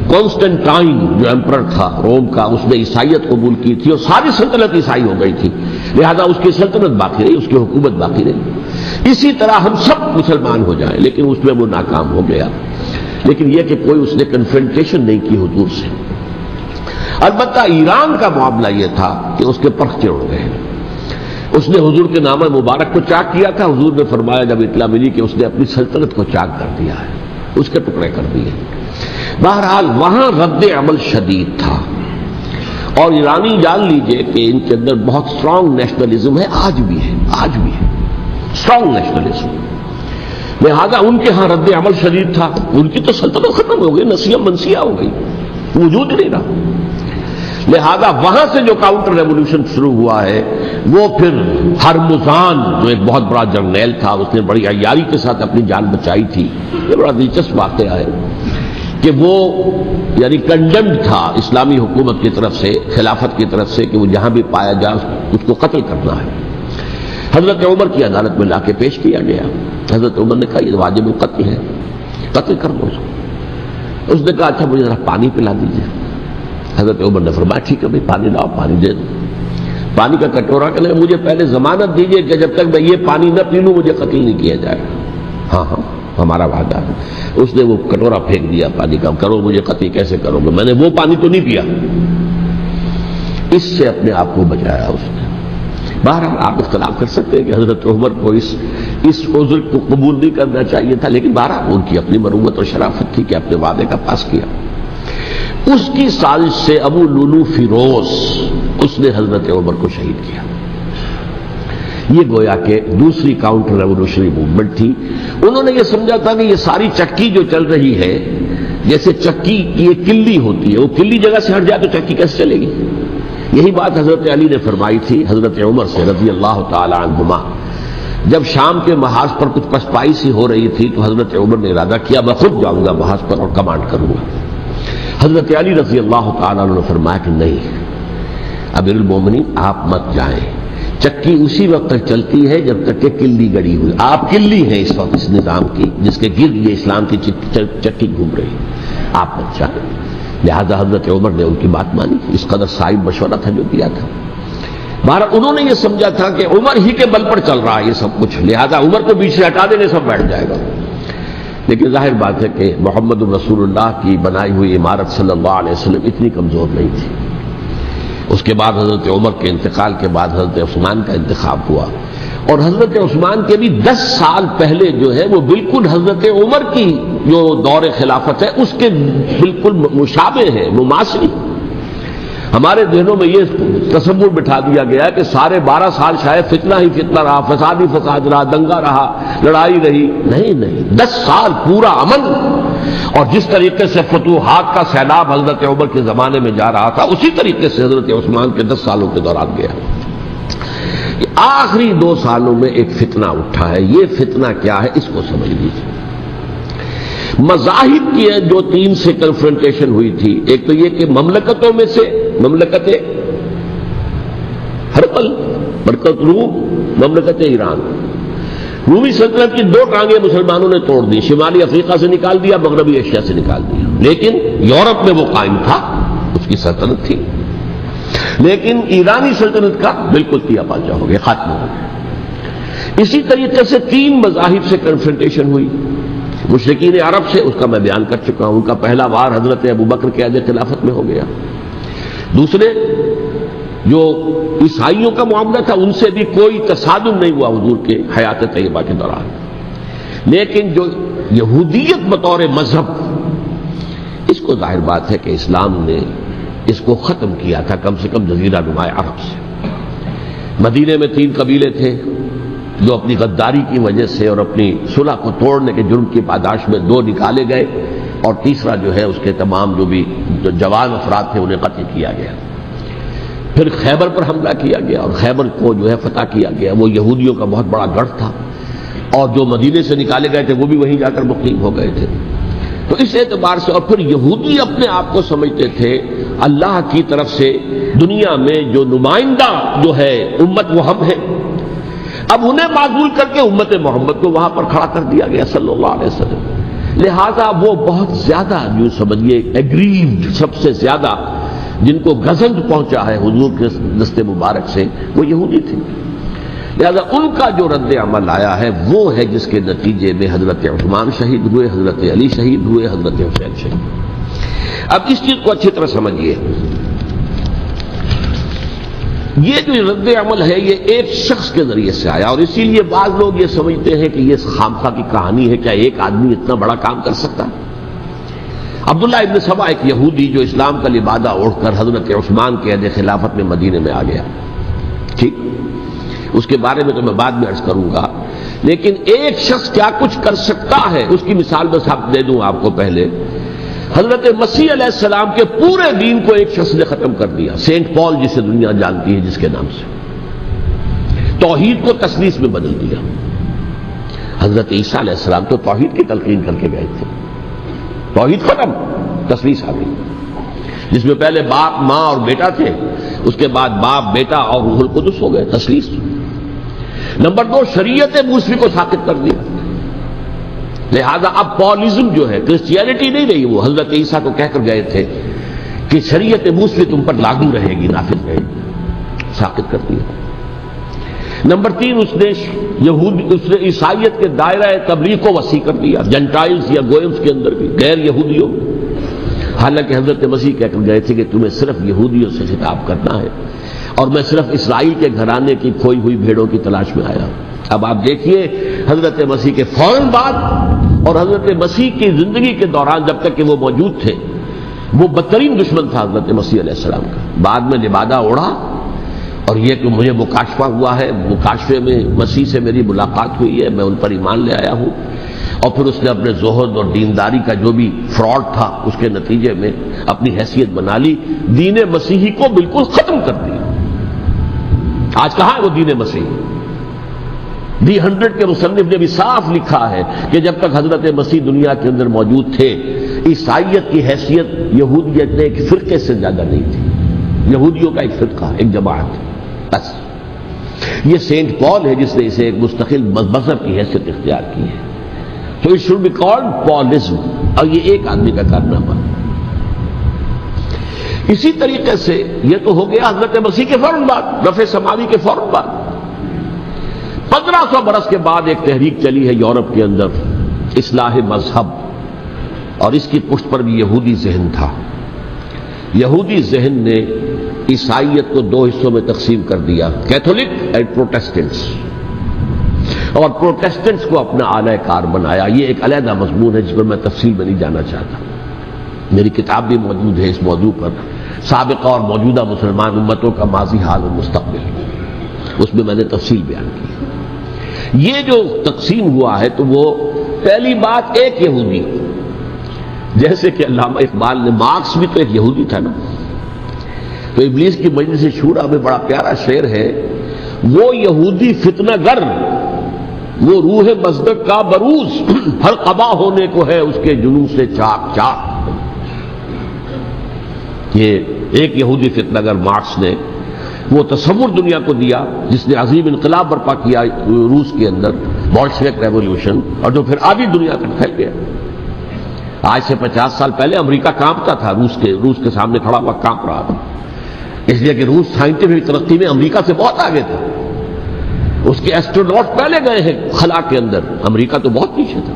کانسٹنٹائن جو ایمپرر تھا روم کا، اس نے عیسائیت قبول کی تھی اور ساری سلطنت عیسائی ہو گئی تھی، لہذا اس کی سلطنت باقی رہی، اس کی حکومت باقی رہی۔ اسی طرح ہم سب مسلمان ہو جائیں، لیکن اس میں وہ ناکام ہو گیا۔ لیکن یہ کہ کوئی اس نے کنفرنٹیشن نہیں کی حضور سے۔ البتہ ایران کا معاملہ یہ تھا کہ اس کے پرخچے اڑ گئے، اس نے حضور کے نامہ مبارک کو چاک کیا تھا، حضور نے فرمایا جب اطلاع ملی کہ اس نے اپنی سلطنت کو چاک کر دیا ہے، اس کے ٹکڑے کر دیے۔ بہرحال وہاں رد عمل شدید تھا، اور ایرانی جان لیجئے کہ ان کے اندر بہت اسٹرانگ نیشنلزم ہے، آج بھی ہے اسٹرانگ نیشنلزم، لہذا ان کے ہاں رد عمل شدید تھا۔ ان کی تو سلطنت ختم ہو گئی، نسیہ منسیہ ہو گئی، وجود نہیں رہا۔ لہذا وہاں سے جو کاؤنٹر ریولوشن شروع ہوا ہے وہ پھر ہرمزان جو ایک بہت بڑا جرنیل تھا، اس نے بڑی عیاری کے ساتھ اپنی جان بچائی تھی۔ یہ بڑا دلچسپ واقعہ ہے کہ وہ یعنی کنڈمڈ تھا اسلامی حکومت کی طرف سے، خلافت کی طرف سے، کہ وہ جہاں بھی پایا جائے اس کو قتل کرنا ہے۔ حضرت عمر کی عدالت میں لا کے پیش کیا گیا، حضرت عمر نے کہا یہ واجب القتل ہے، قتل کر دو اس کو۔ اس نے کہا اچھا مجھے ذرا پانی پلا دیجیے۔ حضرت عمر نے فرمایا ٹھیک ہے بھائی پانی لاؤ، پانی دے دو۔ پانی کا کٹورا کہ مجھے پہلے ضمانت دیجیے کہ جب تک میں یہ پانی نہ پی لوں مجھے قتل نہیں کیا جائے گا۔ ہاں ہمارا وعدہ ہے۔ اس نے وہ کٹورا پھینک دیا پانی کا، کرو مجھے قتل کیسے کرو گے، میں نے وہ پانی تو نہیں پیا۔ اس سے اپنے آپ کو بچایا اس نے۔ بہرحال آپ اختلاف کر سکتے ہیں کہ حضرت عمر کو اس عذر کو قبول نہیں کرنا چاہیے تھا، لیکن بہرحال ان کی اپنی مروت اور شرافت تھی کہ اپنے وعدے کا پاس کیا۔ اس کی سازش سے ابو لولو فیروز اس نے حضرت عمر کو شہید کیا۔ یہ گویا کہ دوسری کاؤنٹر ریولوشنری موومنٹ تھی. انہوں نے یہ سمجھا تھا کہ یہ ساری چکی جو چل رہی ہے، جیسے چکی کی ایک کلی ہوتی ہے، وہ کلی جگہ سے ہٹ جائے تو چکی کیسے چلے گی. یہی بات حضرت علی نے فرمائی تھی حضرت عمر سے رضی اللہ تعالی عنہما. جب شام کے محاذ پر کچھ پسپائی سی ہو رہی تھی تو حضرت عمر نے ارادہ کیا میں خود جاؤں گا محاذ پر اور کمانڈ کروں گا. حضرت علی رضی اللہ تعالی عنہ نے فرمایا کہ نہیں امیر المومنین آپ مت جائیں، چکی اسی وقت تک چلتی ہے جب تک کہ کلی گڑی ہوئی. آپ کلی ہیں اس وقت اس نظام کی جس کے گرد یہ اسلام کی چکی گھوم رہی، آپ مت جائیں. لہذا حضرت عمر نے ان کی بات مانی. اس قدر صائب مشورہ تھا جو دیا تھا. بہرحال انہوں نے یہ سمجھا تھا کہ عمر ہی کے بل پر چل رہا ہے یہ سب کچھ، لہذا عمر کو بیچ سے ہٹا دینے سب بیٹھ جائے گا. لیکن ظاہر بات ہے کہ محمد رسول اللہ کی بنائی ہوئی عمارت صلی اللہ علیہ وسلم اتنی کمزور نہیں تھی. اس کے بعد حضرت عمر کے انتقال کے بعد حضرت عثمان کا انتخاب ہوا، اور حضرت عثمان کے بھی 10 سال پہلے جو ہے وہ بالکل حضرت عمر کی جو دور خلافت ہے اس کے بالکل مشابہ ہے، مماثل. ہمارے ذہنوں میں یہ تصور بٹھا دیا گیا کہ سارے 12 سال شاید فتنہ ہی فتنہ رہا، فساد ہی فساد رہا، دنگا رہا، لڑائی رہی. نہیں، 10 سال پورا امن. اور جس طریقے سے فتوحات کا سیلاب حضرت عمر کے زمانے میں جا رہا تھا اسی طریقے سے حضرت عثمان کے 10 سالوں کے دوران گیا. آخری 2 سالوں میں ایک فتنہ اٹھا ہے. یہ فتنہ کیا ہے اس کو سمجھ لیجیے. مذاہب کی جو 3 سے کنفرنٹیشن ہوئی تھی. ایک تو یہ کہ مملکتوں میں سے مملکت ہرقل، مملکت روم، مملکت ایران. رومی سلطنت کی 2 ٹانگیں مسلمانوں نے توڑ دی، شمالی افریقہ سے نکال دیا، مغربی ایشیا سے نکال دیا. لیکن یورپ میں وہ قائم تھا، اس کی سلطنت تھی. لیکن ایرانی سلطنت کا بالکل تیا پاچا ہو گیا، ختم ہو گیا. اسی طریقے سے 3 مذاہب سے کنفرنٹیشن ہوئی. مشرکین عرب سے اس کا میں بیان کر چکا ہوں، ان کا پہلا وار حضرت ابوبکر کے عہد خلافت میں ہو گیا. دوسرے جو عیسائیوں کا معاملہ تھا ان سے بھی کوئی تصادم نہیں ہوا حضور کے حیات طیبہ کے دوران. لیکن جو یہودیت بطور مذہب، اس کو ظاہر بات ہے کہ اسلام نے اس کو ختم کیا تھا کم سے کم جزیرہ نما عرب سے. مدینے میں 3 قبیلے تھے جو اپنی غداری کی وجہ سے اور اپنی صلح کو توڑنے کے جرم کی پاداش میں 2 نکالے گئے، اور تیسرا جو ہے اس کے تمام جو بھی جوان افراد تھے انہیں قتل کیا گیا. پھر خیبر پر حملہ کیا گیا اور خیبر کو جو ہے فتح کیا گیا. وہ یہودیوں کا بہت بڑا گڑھ تھا، اور جو مدینے سے نکالے گئے تھے وہ بھی وہیں جا کر مقیم ہو گئے تھے. تو اس اعتبار سے، اور پھر یہودی اپنے آپ کو سمجھتے تھے اللہ کی طرف سے دنیا میں جو نمائندہ جو ہے امت وہ ہم ہیں. اب انہیں معزول کر کے امت محمد کو وہاں پر کھڑا کر دیا گیا صلی اللہ علیہ وسلم. لہذا وہ بہت زیادہ جو سمجھیے ایگریوڈ، سب سے زیادہ جن کو گزند پہنچا ہے حضور کے دست مبارک سے، وہ یہودی تھے. لہذا ان کا جو رد عمل آیا ہے وہ ہے جس کے نتیجے میں حضرت عثمان شہید ہوئے، حضرت علی شہید ہوئے، حضرت حسین شہید. اب اس چیز کو اچھی طرح سمجھیے. یہ جو رد عمل ہے یہ ایک شخص کے ذریعے سے آیا، اور اسی لیے بعض لوگ یہ سمجھتے ہیں کہ یہ خامخواہ کی کہانی ہے. کیا ایک آدمی اتنا بڑا کام کر سکتا ہے؟ عبداللہ ابن سبا ایک یہودی جو اسلام کا لبادہ اوڑھ کر حضرت عثمان کے عہد خلافت میں مدینے میں آ گیا. ٹھیک، اس کے بارے میں تو میں بعد میں عرض کروں گا. لیکن ایک شخص کیا کچھ کر سکتا ہے اس کی مثال بس آپ دے دوں آپ کو. پہلے حضرت مسیح علیہ السلام کے پورے دین کو ایک شخص نے ختم کر دیا، سینٹ پال جسے دنیا جانتی ہے جس کے نام سے. توحید کو تثلیث میں بدل دیا. حضرت عیسیٰ علیہ السلام تو توحید کی تلقین کر کے گئے تھے، توحید ختم، تثلیث آ گئی، جس میں پہلے باپ ماں اور بیٹا تھے، اس کے بعد باپ بیٹا اور روح القدس ہو گئے، تثلیث. نمبر 2، شریعت موسوی کو ساقط کر دیا. لہذا اب پالزم جو ہے، کرسچینٹی نہیں رہی. وہ حضرت عیسیٰ کو کہہ کر گئے تھے کہ شریعت موسوی تم پر لاگو رہے گی، نافذ رہے گی، ساقط کر دیا. نمبر 3، اس نے عیسائیت کے دائرہ تبلیغ کو وسیع کر دیا، جنٹائلز یا گوئمز کے اندر بھی، غیر یہودیوں. حالانکہ حضرت مسیح کہہ کر گئے تھے کہ تمہیں صرف یہودیوں سے خطاب کرنا ہے، اور میں صرف اسرائیل کے گھرانے کی کھوئی ہوئی بھیڑوں کی تلاش میں آیا. اب آپ دیکھیے حضرت مسیح کے فوراً بعد اور حضرت مسیح کی زندگی کے دوران جب تک کہ وہ موجود تھے، وہ بدترین دشمن تھا حضرت مسیح علیہ السلام کا. بعد میں لبادہ اوڑھا اور یہ کہ مجھے مکاشفہ ہوا ہے، مکاشفے میں مسیح سے میری ملاقات ہوئی ہے، میں ان پر ایمان لے آیا ہوں، اور پھر اس نے اپنے زہد اور دینداری کا جو بھی فراڈ تھا اس کے نتیجے میں اپنی حیثیت بنا لی، دین مسیحی کو بالکل ختم کر دیا۔ آج کہاں ہے وہ دین مسیحی؟ دی 100 کے مصنف نے بھی صاف لکھا ہے کہ جب تک حضرت مسیح دنیا کے اندر موجود تھے، عیسائیت کی حیثیت یہودیت نے ایک فرقے سے زیادہ نہیں تھی، یہودیوں کا ایک فرقہ، ایک جماعت بس۔ یہ سینٹ پال ہے جس نے اسے ایک مستقل مذہب کی حیثیت اختیار کی ہے، تو اٹ شوڈ بی کالڈ پالزم، اور یہ ایک آدمی کا کارنامہ۔ اسی طریقے سے یہ تو ہو گیا حضرت مسیح کے فوراً بعد، رفع سماوی کے فوراً بعد۔ 1500 برس کے بعد ایک تحریک چلی ہے یورپ کے اندر، اصلاح مذہب، اور اس کی پشت پر بھی یہودی ذہن تھا۔ یہودی ذہن نے عیسائیت کو 2 حصوں میں تقسیم کر دیا، کیتھولک اینڈ پروٹیسٹنٹس، اور پروٹیسٹنٹس کو اپنا اعلی کار بنایا۔ یہ ایک علیحدہ مضمون ہے جس پر میں تفصیل میں نہیں جانا چاہتا، میری کتاب بھی موجود ہے اس موضوع پر، سابقہ اور موجودہ مسلمان امتوں کا ماضی، حال اور مستقبل، اس میں میں نے تفصیل بیان کی۔ یہ جو تقسیم ہوا ہے تو وہ پہلی بات ایک یہودی، جیسے کہ علامہ اقبال نے، مارکس بھی تو ایک یہودی تھا نا، تو ابلیس کی مجلس شورا میں بڑا پیارا شعر ہے، وہ یہودی فتنہ گر، وہ روح مصدق کا بروز، ہر قبا ہونے کو ہے اس کے جنوں سے چاک چاک۔ یہ ایک یہودی فتنہ گر مارکس نے وہ تصور دنیا کو دیا جس نے عظیم انقلاب برپا کیا روس کے اندر، بولشوک ریولوشن، اور جو پھر آدھی دنیا تک پھیل گیا۔ آج سے 50 سال پہلے امریکہ کانپتا تھا، روس کے سامنے کھڑا ہوا کانپ رہا تھا، اس لیے کہ روس سائنٹیفک ترقی میں امریکہ سے بہت آگے تھا، اس کے ایسٹروناٹ پہلے گئے ہیں خلا کے اندر، امریکہ تو بہت پیچھے تھا۔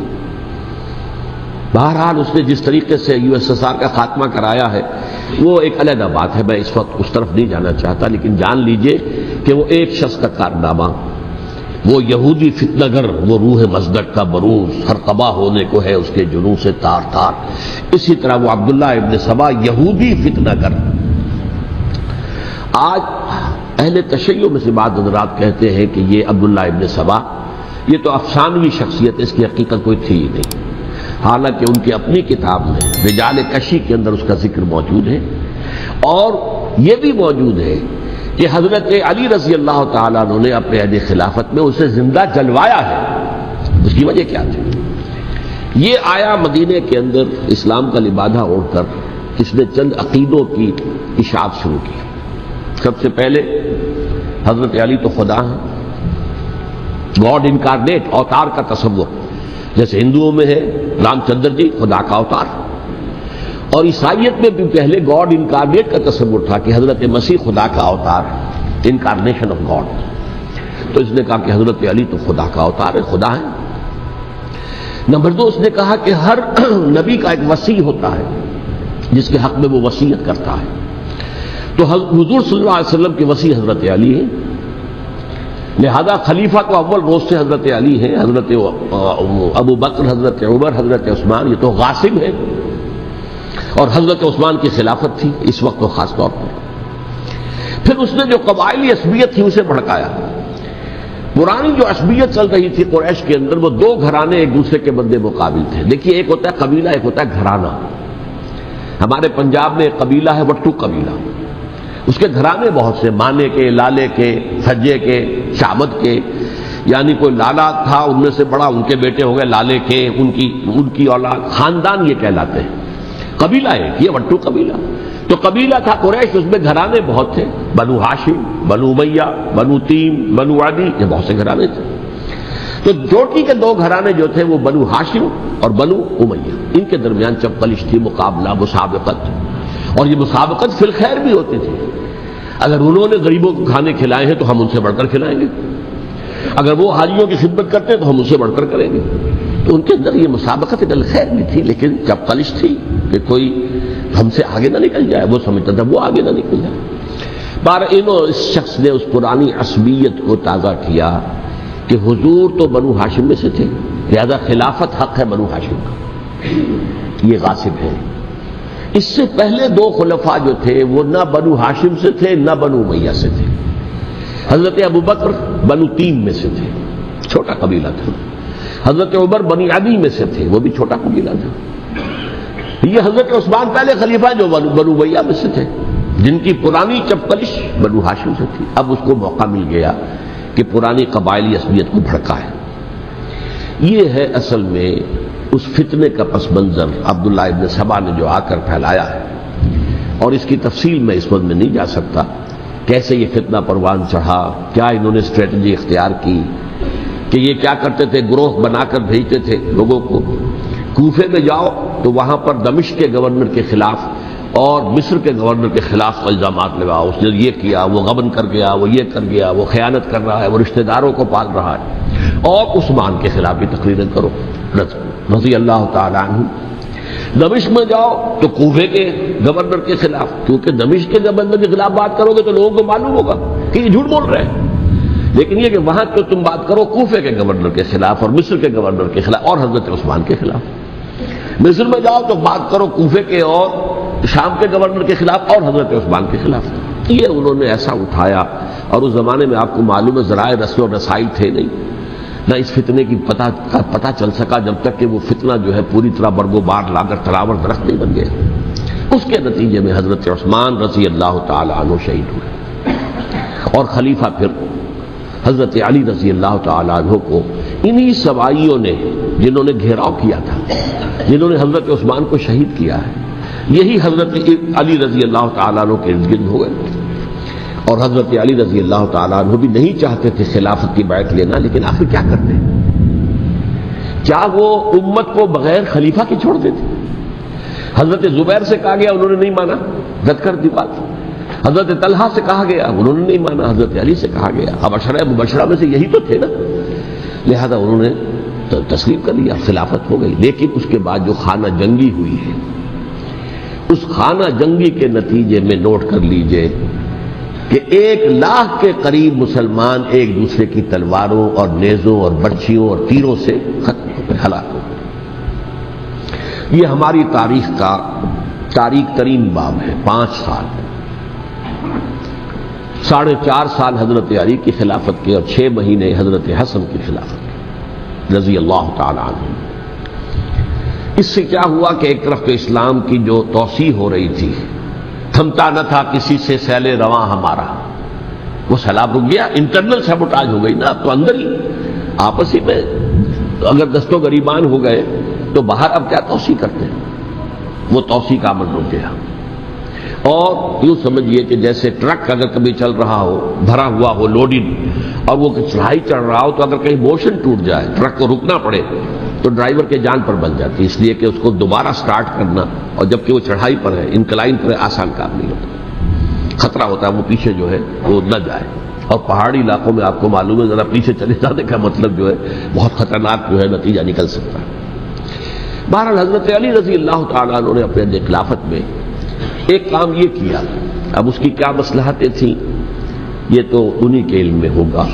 بہرحال اس نے جس طریقے سے USSR کا خاتمہ کرایا ہے وہ ایک علیحدہ بات ہے، میں اس وقت اس طرف نہیں جانا چاہتا، لیکن جان لیجئے کہ وہ ایک شخص کا کارنامہ، وہ یہودی فتنہ گر، وہ روح مصدق کا بروز، ہر قبا ہونے کو ہے اس کے جنوں سے تار تار۔ اسی طرح وہ عبداللہ ابن سبا، یہودی فتنہ گر۔ آج اہل تشیع میں سے بعض حضرات کہتے ہیں کہ یہ عبداللہ ابن سبا یہ تو افسانوی شخصیت، اس کی حقیقت کوئی تھی ہی نہیں، حالانکہ ان کی اپنی کتاب میں رجال کشی کے اندر اس کا ذکر موجود ہے، اور یہ بھی موجود ہے کہ حضرت علی رضی اللہ تعالیٰ عنہ نے اپنے عہد خلافت میں اسے زندہ جلوایا ہے۔ اس کی وجہ کیا تھی؟ یہ آیا مدینے کے اندر اسلام کا لبادہ اوڑھ کر، اس نے چند عقیدوں کی اشاعت شروع کی۔ سب سے پہلے حضرت علی تو خدا ہیں، گاڈ انکارنیٹ، اوتار کا تصور، جیسے ہندوؤں میں ہے رام چندر جی خدا کا اوتار، اور عیسائیت میں بھی پہلے گاڈ انکارنیٹ کا تصور تھا کہ حضرت مسیح خدا کا اوتار ہے، انکارنیشن آف گاڈ۔ تو اس نے کہا کہ حضرت علی تو خدا کا اوتار ہے، خدا ہے۔ نمبر 2، اس نے کہا کہ ہر نبی کا ایک وصی ہوتا ہے جس کے حق میں وہ وصیت کرتا ہے، تو حضور صلی اللہ علیہ وسلم کے وصی حضرت علی ہیں، لہذا خلیفہ تو اول روز سے حضرت علی ہیں، حضرت ابو بکر، حضرت عمر، حضرت عثمان، یہ تو غاصب ہے، اور حضرت عثمان کی خلافت تھی اس وقت تو خاص طور پر۔ پھر اس نے جو قبائلی عصبیت تھی اسے بھڑکایا۔ پرانی جو عصبیت چل رہی تھی قریش کے اندر، وہ 2 گھرانے ایک دوسرے کے مد مقابل تھے۔ دیکھیے، ایک ہوتا ہے قبیلہ، ایک ہوتا ہے گھرانہ۔ ہمارے پنجاب میں ایک قبیلہ ہے وٹو قبیلہ، اس کے گھرانے بہت سے، مانے کے، لالے کے، سجے کے، شامت کے، یعنی کوئی لالا تھا ان میں سے بڑا، ان کے بیٹے ہو گئے لالے کے، ان کی اولاد، خاندان یہ کہلاتے ہیں۔ قبیلہ ایک، یہ وٹو قبیلہ۔ تو قبیلہ تھا قریش، اس میں گھرانے بہت تھے، بنو ہاشم، بنو امیہ، بنو تیم، بنو عدی، یہ بہت سے گھرانے تھے۔ تو چوٹی کے 2 گھرانے جو تھے وہ بنو ہاشم اور بنو امیہ، ان کے درمیان چپقلش تھی، مقابلہ، مسابقت، اور یہ مسابقت فی الخیر بھی ہوتی تھی۔ اگر انہوں نے غریبوں کو کھانے کھلائے ہیں تو ہم ان سے بڑھ کر کھلائیں گے، اگر وہ حاجیوں کی خدمت کرتے ہیں تو ہم ان سے بڑھ کر کریں گے۔ تو ان کے اندر یہ مسابقت فی الخیر بھی تھی، لیکن چپقلش تھی کہ کوئی ہم سے آگے نہ نکل جائے، وہ سمجھتا تھا وہ آگے نہ نکل جائے۔ اس شخص نے اس پرانی عصبیت کو تازہ کیا کہ حضور تو بنو ہاشم میں سے تھے، لہذا خلافت حق ہے بنو ہاشم کا، یہ غاصب ہے۔ اس سے پہلے 2 خلفاء جو تھے وہ نہ بنو ہاشم سے تھے نہ بنو امیہ سے تھے، حضرت ابو بکر بنو تیم میں سے تھے، چھوٹا قبیلہ تھا. حضرت عمر بنی عدی میں سے تھے، وہ بھی چھوٹا قبیلہ تھا. یہ حضرت عثمان پہلے خلیفہ جو بنو بیہ میں سے تھے، جن کی پرانی چپکلش بنو ہاشم سے تھی. اب اس کو موقع مل گیا کہ پرانی قبائلی عصبیت کو بھڑکائے. یہ ہے اصل میں اس فتنے کا پس منظر عبداللہ ابن سبا نے جو آ کر پھیلایا ہے. اور اس کی تفصیل میں اس وقت میں نہیں جا سکتا، کیسے یہ فتنہ پروان چڑھا، کیا انہوں نے اسٹریٹجی اختیار کی کہ یہ کیا کرتے تھے، گروہ بنا کر بھیجتے تھے لوگوں کو. کوفے میں جاؤ تو وہاں پر دمشق کے گورنر کے خلاف اور مصر کے گورنر کے خلاف الزامات لگاؤ، اس نے یہ کیا، وہ غبن کر گیا، وہ یہ کر گیا، وہ خیانت کر رہا ہے، وہ رشتہ داروں کو پال رہا ہے. اور عثمان کے خلاف بھی تقریریں کرو رضی اللہ تعالیٰ عنہ. دمشق میں جاؤ تو کوفے کے گورنر کے خلاف، کیونکہ دمشق کے گورنر کے خلاف بات کرو گے تو لوگوں کو معلوم ہوگا کہ یہ جھوٹ بول رہے ہیں. لیکن یہ کہ وہاں تو تم بات کرو کوفے کے گورنر کے خلاف اور مصر کے گورنر کے خلاف اور حضرت عثمان کے خلاف. مصر میں جاؤ تو بات کرو کوفے کے اور شام کے گورنر کے خلاف اور حضرت عثمان کے خلاف. یہ انہوں نے ایسا اٹھایا. اور اس زمانے میں آپ کو معلوم ہے ذرائع رسل و رسائل تھے نہیں، نہ اس فتنے کی پتہ چل سکا جب تک کہ وہ فتنہ جو ہے پوری طرح برگ و بار لا کر تراور درخت نہیں بن گیا. اس کے نتیجے میں حضرت عثمان رضی اللہ تعالی عنہ شہید ہوئے، اور خلیفہ پھر حضرت علی رضی اللہ تعالی عنہ کو انہی سوائیوں نے، جنہوں نے گھیراؤ کیا تھا، جنہوں نے حضرت عثمان کو شہید کیا ہے، یہی حضرت علی رضی اللہ تعالیٰ عنہ کے ارد گرد ہو گئے. اور حضرت علی رضی اللہ تعالیٰ عنہ بھی نہیں چاہتے تھے خلافت کی بیعت لینا، لیکن آخر کیا کرتے؟ کیا وہ امت کو بغیر خلیفہ کے چھوڑ دیتے؟ حضرت زبیر سے کہا گیا، انہوں نے نہیں مانا، رد کر دی بات. حضرت طلحہ سے کہا گیا، انہوں نے نہیں مانا. حضرت علی سے کہا گیا، اب عشرہ مبشرہ میں سے یہی تو تھے نا، لہذا انہوں نے تسلیم کر لیا، خلافت ہو گئی. لیکن اس کے بعد جو خانہ جنگی ہوئی ہے، اس خانہ جنگی کے نتیجے میں نوٹ کر لیجئے کہ 1,00,000 کے قریب مسلمان ایک دوسرے کی تلواروں اور نیزوں اور برچھیوں اور تیروں سے ختم ہو گئے، ہلاک ہو گئے. یہ ہماری تاریخ کا تاریخ ترین باب ہے. 5 سال 4.5 سال حضرت علی کی خلافت کے اور 6 مہینے حضرت حسن کی خلافت کے رضی اللہ تعالی عنہ. اس سے کیا ہوا کہ ایک طرف تو اسلام کی جو توسیع ہو رہی تھی، تھمتا نہ تھا کسی سے سیل رواں ہمارا، وہ سیلاب رک گیا. انٹرنل سیبوٹاج ہو گئی نا، اب تو اندر ہی آپس ہی میں اگر دست و گریبان ہو گئے تو باہر اب کیا توسیع کرتے ہیں. وہ توسیع کا عمل رک گیا. اور یوں سمجھیے کہ جیسے ٹرک اگر کبھی چل رہا ہو، بھرا ہوا ہو، لوڈنگ، اور وہ چڑھائی چڑھ رہا ہو، تو اگر کہیں موشن ٹوٹ جائے، ٹرک کو رکنا پڑے، تو ڈرائیور کے جان پر بن جاتی، اس لیے کہ اس کو دوبارہ سٹارٹ کرنا، اور جبکہ وہ چڑھائی پر ہے، انکلائن پر ہے، آسان کام نہیں ہوتا. خطرہ ہوتا ہے وہ پیچھے جو ہے وہ نہ جائے. اور پہاڑی علاقوں میں آپ کو معلوم ہے ذرا پیچھے چلے جانے کا مطلب جو ہے بہت خطرناک جو ہے نتیجہ نکل سکتا ہے. بہرحال حضرت علی رضی اللہ تعالیٰ عنہ نے اپنے خلافت میں ایک کام یہ کیا. اب اس کی کیا مصلحتیں تھیں یہ تو انہی کے علم میں ہوگا.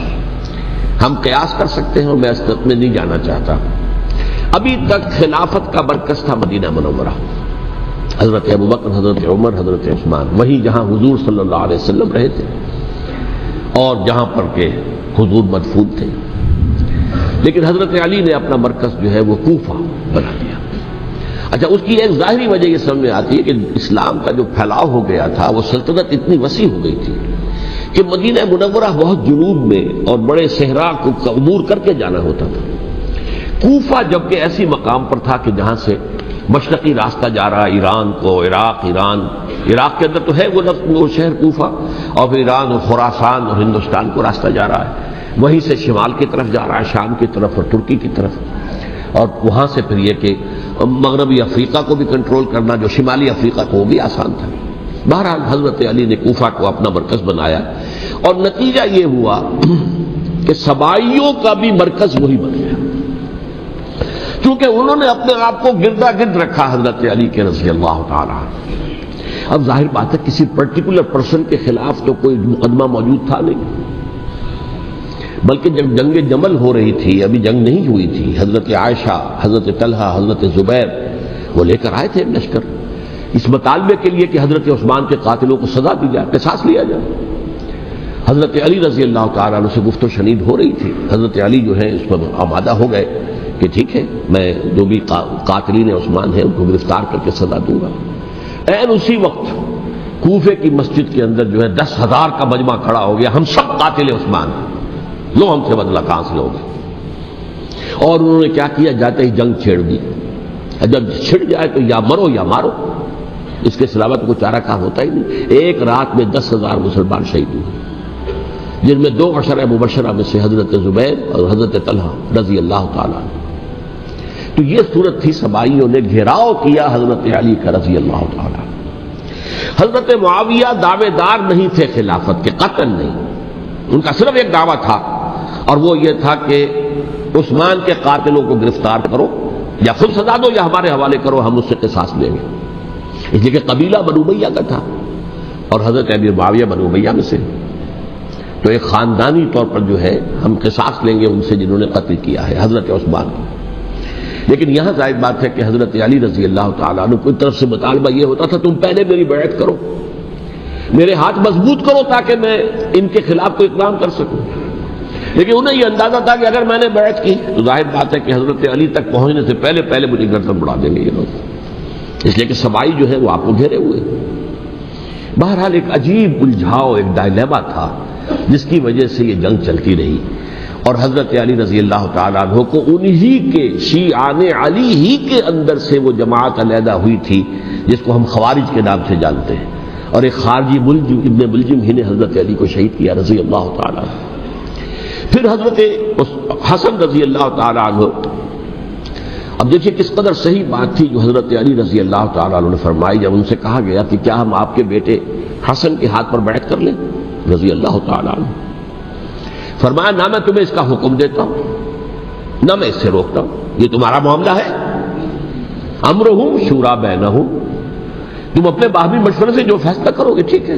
ہم قیاس کر سکتے ہیں اور میں اس میں نہیں جانا چاہتا. ابھی تک خلافت کا مرکز تھا مدینہ منورہ، حضرت ابوبکر، حضرت عمر، حضرت عثمان، وہی جہاں حضور صلی اللہ علیہ وسلم رہے تھے اور جہاں پر کہ حضور مدفون تھے. لیکن حضرت علی نے اپنا مرکز جو ہے وہ کوفہ بنا دیا. اچھا، اس کی ایک ظاہری وجہ یہ سمجھ میں آتی ہے کہ اسلام کا جو پھیلاؤ ہو گیا تھا، وہ سلطنت اتنی وسیع ہو گئی تھی کہ مدینہ منورہ بہت جنوب میں اور بڑے صحرا کو عبور کر کے جانا ہوتا تھا. کوفہ جبکہ ایسی مقام پر تھا کہ جہاں سے مشرقی راستہ جا رہا ایران کو، عراق کے اندر تو ہے وہ شہر کوفہ، اور پھر ایران اور خراسان اور ہندوستان کو راستہ جا رہا ہے. وہیں سے شمال کی طرف جا رہا ہے، شام کی طرف اور ترکی کی طرف. اور وہاں سے پھر یہ کہ مغربی افریقہ کو بھی کنٹرول کرنا، جو شمالی افریقہ کو، وہ بھی آسان تھا. بہرحال حضرت علی نے کوفہ کو اپنا مرکز بنایا، اور نتیجہ یہ ہوا کہ سبائیوں کا بھی مرکز وہی بن گیا، کیونکہ انہوں نے اپنے آپ کو گردا گرد رکھا حضرت علی کے رضی اللہ تعالیٰ. اب ظاہر بات ہے کسی پرٹیکولر پرسن کے خلاف تو کوئی مقدمہ موجود تھا نہیں، بلکہ جب جنگ جمل ہو رہی تھی، ابھی جنگ نہیں ہوئی تھی، حضرت عائشہ، حضرت طلحہ، حضرت زبیر وہ لے کر آئے تھے لشکر اس مطالبے کے لیے کہ حضرت عثمان کے قاتلوں کو سزا دی جائے، قصاص لیا جائے. حضرت علی رضی اللہ تعالیٰ عنہ سے گفت و شنید ہو رہی تھی. حضرت علی جو ہے اس پر آمادہ ہو گئے کہ ٹھیک ہے میں جو بھی قاتلین عثمان ہیں ان کو گرفتار کر کے سزا دوں گا. عین اسی وقت کوفے کی مسجد کے اندر جو ہے 10,000 کا مجمع کھڑا ہو گیا, ہم سب قاتل عثمان ہیں, لو ہم سے بدلہ کہاں سے لوگے. اور انہوں نے کیا کیا, جاتے ہی جنگ چھیڑ دی. جب چھڑ جائے تو یا مرو یا مارو, اس کے سلاوت کو چارہ کام ہوتا ہی نہیں. ایک رات میں 10,000 مسلمان شہید ہوئے, جن میں 2 عشرہ مبشرہ میں سے حضرت زبیر اور حضرت طلحہ رضی اللہ تعالیٰ عنہ. تو یہ صورت تھی, سبائیوں نے گھیراؤ کیا حضرت علی کا رضی اللہ تعالیٰ عنہ. حضرت معاویہ دعوے دار نہیں تھے خلافت کے, قطعاً نہیں. ان کا صرف ایک دعویٰ تھا اور وہ یہ تھا کہ عثمان کے قاتلوں کو گرفتار کرو, یا خود سزا دو یا ہمارے حوالے کرو, ہم اس سے قصاص لیں گے. اس لیے کہ قبیلہ بنو امیہ کا تھا اور حضرت امیر معاویہ بنو امیہ میں سے, تو ایک خاندانی طور پر جو ہے ہم قصاص لیں گے ان سے جنہوں نے قتل کیا ہے حضرت عثمان کو. لیکن یہاں ظاہر بات ہے کہ حضرت علی رضی اللہ تعالیٰ عنہ کی طرف سے مطالبہ یہ ہوتا تھا تم پہلے میری بیعت کرو, میرے ہاتھ مضبوط کرو تاکہ میں ان کے خلاف کوئی اقدام کر سکوں. لیکن انہیں یہ اندازہ تھا کہ اگر میں نے بیعت کی تو ظاہر بات ہے کہ حضرت علی تک پہنچنے سے پہلے مجھے گردن بڑھا دیں گے یہ لوگ, اس لیے کہ سبائی جو ہے وہ آپ کو گھیرے ہوئے. بہرحال ایک عجیب الجھاؤ, ایک ڈائلیما تھا جس کی وجہ سے یہ جنگ چلتی رہی. اور حضرت علی رضی اللہ تعالیٰ عنہ کو انہی کے شیعان علی ہی کے اندر سے وہ جماعت علیحدہ ہوئی تھی جس کو ہم خوارج کے نام سے جانتے ہیں, اور ایک خارجی ملجم ابن ملجم ہی نے حضرت علی کو شہید کیا رضی اللہ تعالیٰ عنہ. پھر حضرت حسن رضی اللہ تعالیٰ عنہ, اب دیکھیے کس قدر صحیح بات تھی جو حضرت علی رضی اللہ تعالیٰ عنہ نے فرمائی جب ان سے کہا گیا کہ کیا ہم آپ کے بیٹے حسن کے ہاتھ پر بیعت کر لیں رضی اللہ تعالیٰ عنہ. فرمایا نہ میں تمہیں اس کا حکم دیتا ہوں نہ میں اس سے روکتا ہوں, یہ تمہارا معاملہ ہے. امرہم شورا بینہم, تم اپنے باہمی مشورے سے جو فیصلہ کرو گے ٹھیک ہے,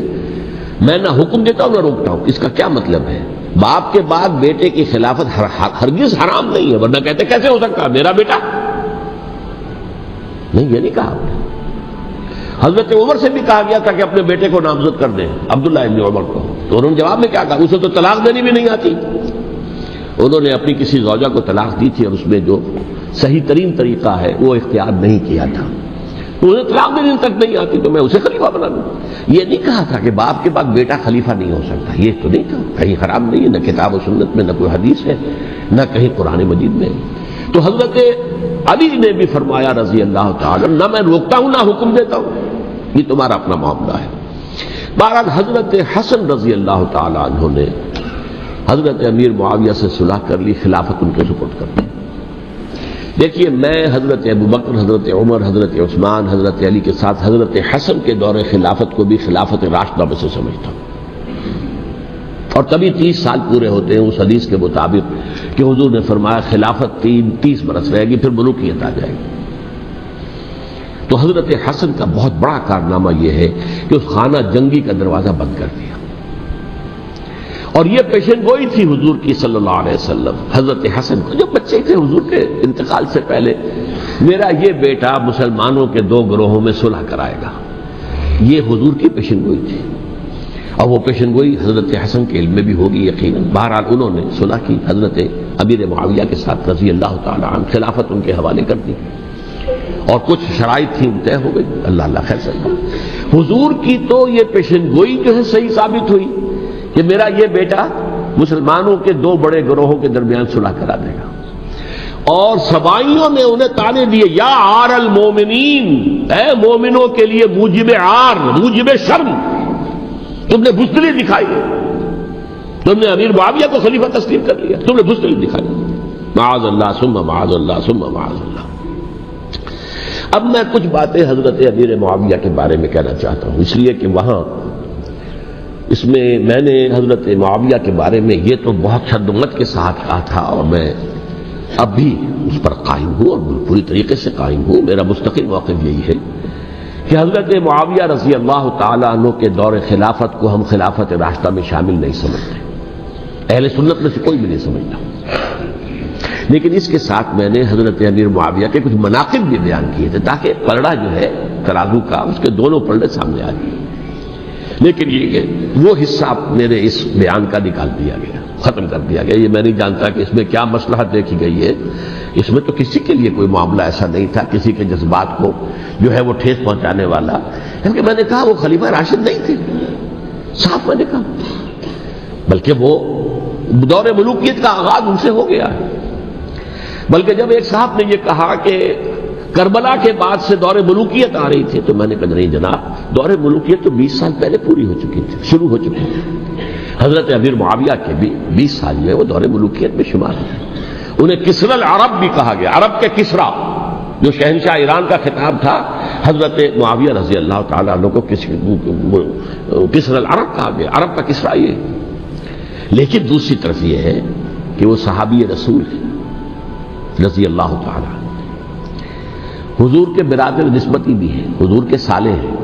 میں نہ حکم دیتا ہوں نہ روکتا ہوں. اس کا کیا مطلب ہے؟ باپ کے بعد بیٹے کی خلافت ہرگز حرام نہیں ہے, ورنہ کہتے کیسے ہو سکتا میرا بیٹا, نہیں یہ نہیں کہا آپ نے. حضرت عمر سے بھی کہا گیا تھا کہ اپنے بیٹے کو نامزد کر دیں عبداللہ ابن عمر کو, تو انہوں نے جواب میں کیا کہا, اسے تو طلاق دینی بھی نہیں آتی. انہوں نے اپنی کسی زوجہ کو طلاق دی تھی اور اس میں جو صحیح ترین طریقہ ہے وہ اختیار نہیں کیا تھا, تو انہیں طلاق دینے تک نہیں آتی تو میں اسے خلیفہ بنا دوں. یہ نہیں کہا تھا کہ باپ کے بعد بیٹا خلیفہ نہیں ہو سکتا, یہ تو نہیں تھا, کہیں حرام نہیں ہے, نہ کتاب و سنت میں نہ کوئی حدیث ہے نہ کہیں قرآن مجید میں. تو حضرت علی نے بھی فرمایا رضی اللہ تعالی نہ میں روکتا ہوں نہ حکم دیتا ہوں, یہ تمہارا اپنا معاملہ ہے. بہرحال حضرت حسن رضی اللہ تعالی عنہ نے حضرت امیر معاویہ سے صلح کر لی, خلافت ان کے سپرد کر دی. دیکھیے میں حضرت ابوبکر, حضرت عمر, حضرت عثمان, حضرت علی کے ساتھ حضرت حسن کے دور خلافت کو بھی خلافت راشدہ میں سے سمجھتا ہوں. اور تبھی 30 سال پورے ہوتے ہیں اس حدیث کے مطابق کہ حضور نے فرمایا خلافت 30 برس رہے گی پھر ملوکیت آ جائے گی. تو حضرت حسن کا بہت بڑا کارنامہ یہ ہے کہ اس خانہ جنگی کا دروازہ بند کر دیا, اور یہ پیشن گوئی تھی حضور کی صلی اللہ علیہ وسلم. حضرت حسن کو جب بچے تھے حضور کے انتقال سے پہلے, میرا یہ بیٹا مسلمانوں کے 2 گروہوں میں صلح کرائے گا, یہ حضور کی پیشن گوئی تھی. اور وہ پیشن گوئی حضرت حسن کے علم میں بھی ہوگی یقیناً. بہرحال انہوں نے صلح کی حضرت امیر معاویہ کے ساتھ رضی اللہ تعالی عنہ, خلافت ان کے حوالے کر دی اور کچھ شرائط تھی طے ہو گئی. اللہ خیر سکتا. حضور کی تو یہ پیشن گوئی جو ہے صحیح ثابت ہوئی کہ میرا یہ بیٹا مسلمانوں کے 2 بڑے گروہوں کے درمیان صلح کرا دے گا. اور سبائیوں نے انہیں تانے دیے, یا عار المومنین, اے مومنوں کے لیے موجب عار, موجب شرم, تم نے بزدلی دکھائی, تم نے امیر معاویہ کو خلیفہ تسلیم کر لیا, تم نے بزدلی دکھائی. معاذ اللہ ثم معاذ اللہ ثم معاذ اللہ. اب میں کچھ باتیں حضرت امیر معاویہ کے بارے میں کہنا چاہتا ہوں, اس لیے کہ وہاں اس میں نے حضرت معاویہ کے بارے میں یہ تو بہت شدت کے ساتھ کہا تھا, اور میں اب بھی اس پر قائم ہوں اور پوری طریقے سے قائم ہوں. میرا مستقل موقف یہی ہے کہ حضرت معاویہ رضی اللہ تعالی عنہ کے دور خلافت کو ہم خلافت راشدہ میں شامل نہیں سمجھتے, اہل سنت میں سے کوئی بھی نہیں سمجھتا. لیکن اس کے ساتھ میں نے حضرت امیر معاویہ کے کچھ مناقب بھی بیان کیے تھے تاکہ پلڑا جو ہے ترازو کا اس کے دونوں پلڑے سامنے آ جائیں. لیکن یہ کہ وہ حصہ میرے اس بیان کا نکال دیا گیا، ختم کر دیا گیا۔ یہ میں نہیں جانتا کہ اس میں کیا مصلحت دیکھی گئی ہے، اس میں تو کسی کے لیے کوئی معاملہ ایسا نہیں تھا کسی کے جذبات کو جو ہے وہ ٹھیس پہنچانے والا، کیونکہ میں نے کہا وہ خلیفہ راشد نہیں تھے، صاف میں نے کہا، بلکہ وہ دور ملوکیت کا آغاز ان سے ہو گیا ہے۔ بلکہ جب ایک صاحب نے یہ کہا کہ کربلا کے بعد سے دور ملوکیت آ رہی تھی، تو میں نے کہا نہیں جناب، دور ملوکیت تو 20 سال پہلے پوری ہو چکی تھی، شروع ہو چکی تھی۔ حضرت امیر معاویہ کے بھی 20 سال جو ہے وہ دور ملوکیت میں شمار ہے۔ انہیں کسری العرب بھی کہا گیا، عرب کے کسریٰ، جو شہنشاہ ایران کا خطاب تھا، حضرت معاویہ رضی اللہ تعالیٰ عنہ کو کسری العرب کہا گیا، عرب کا کسریٰ یہ۔ لیکن دوسری طرف یہ ہے کہ وہ صحابی رسول ہے رضی اللہ تعالیٰ عنہ، حضور کے برادر نسبتی بھی ہیں، حضور کے سالے ہیں،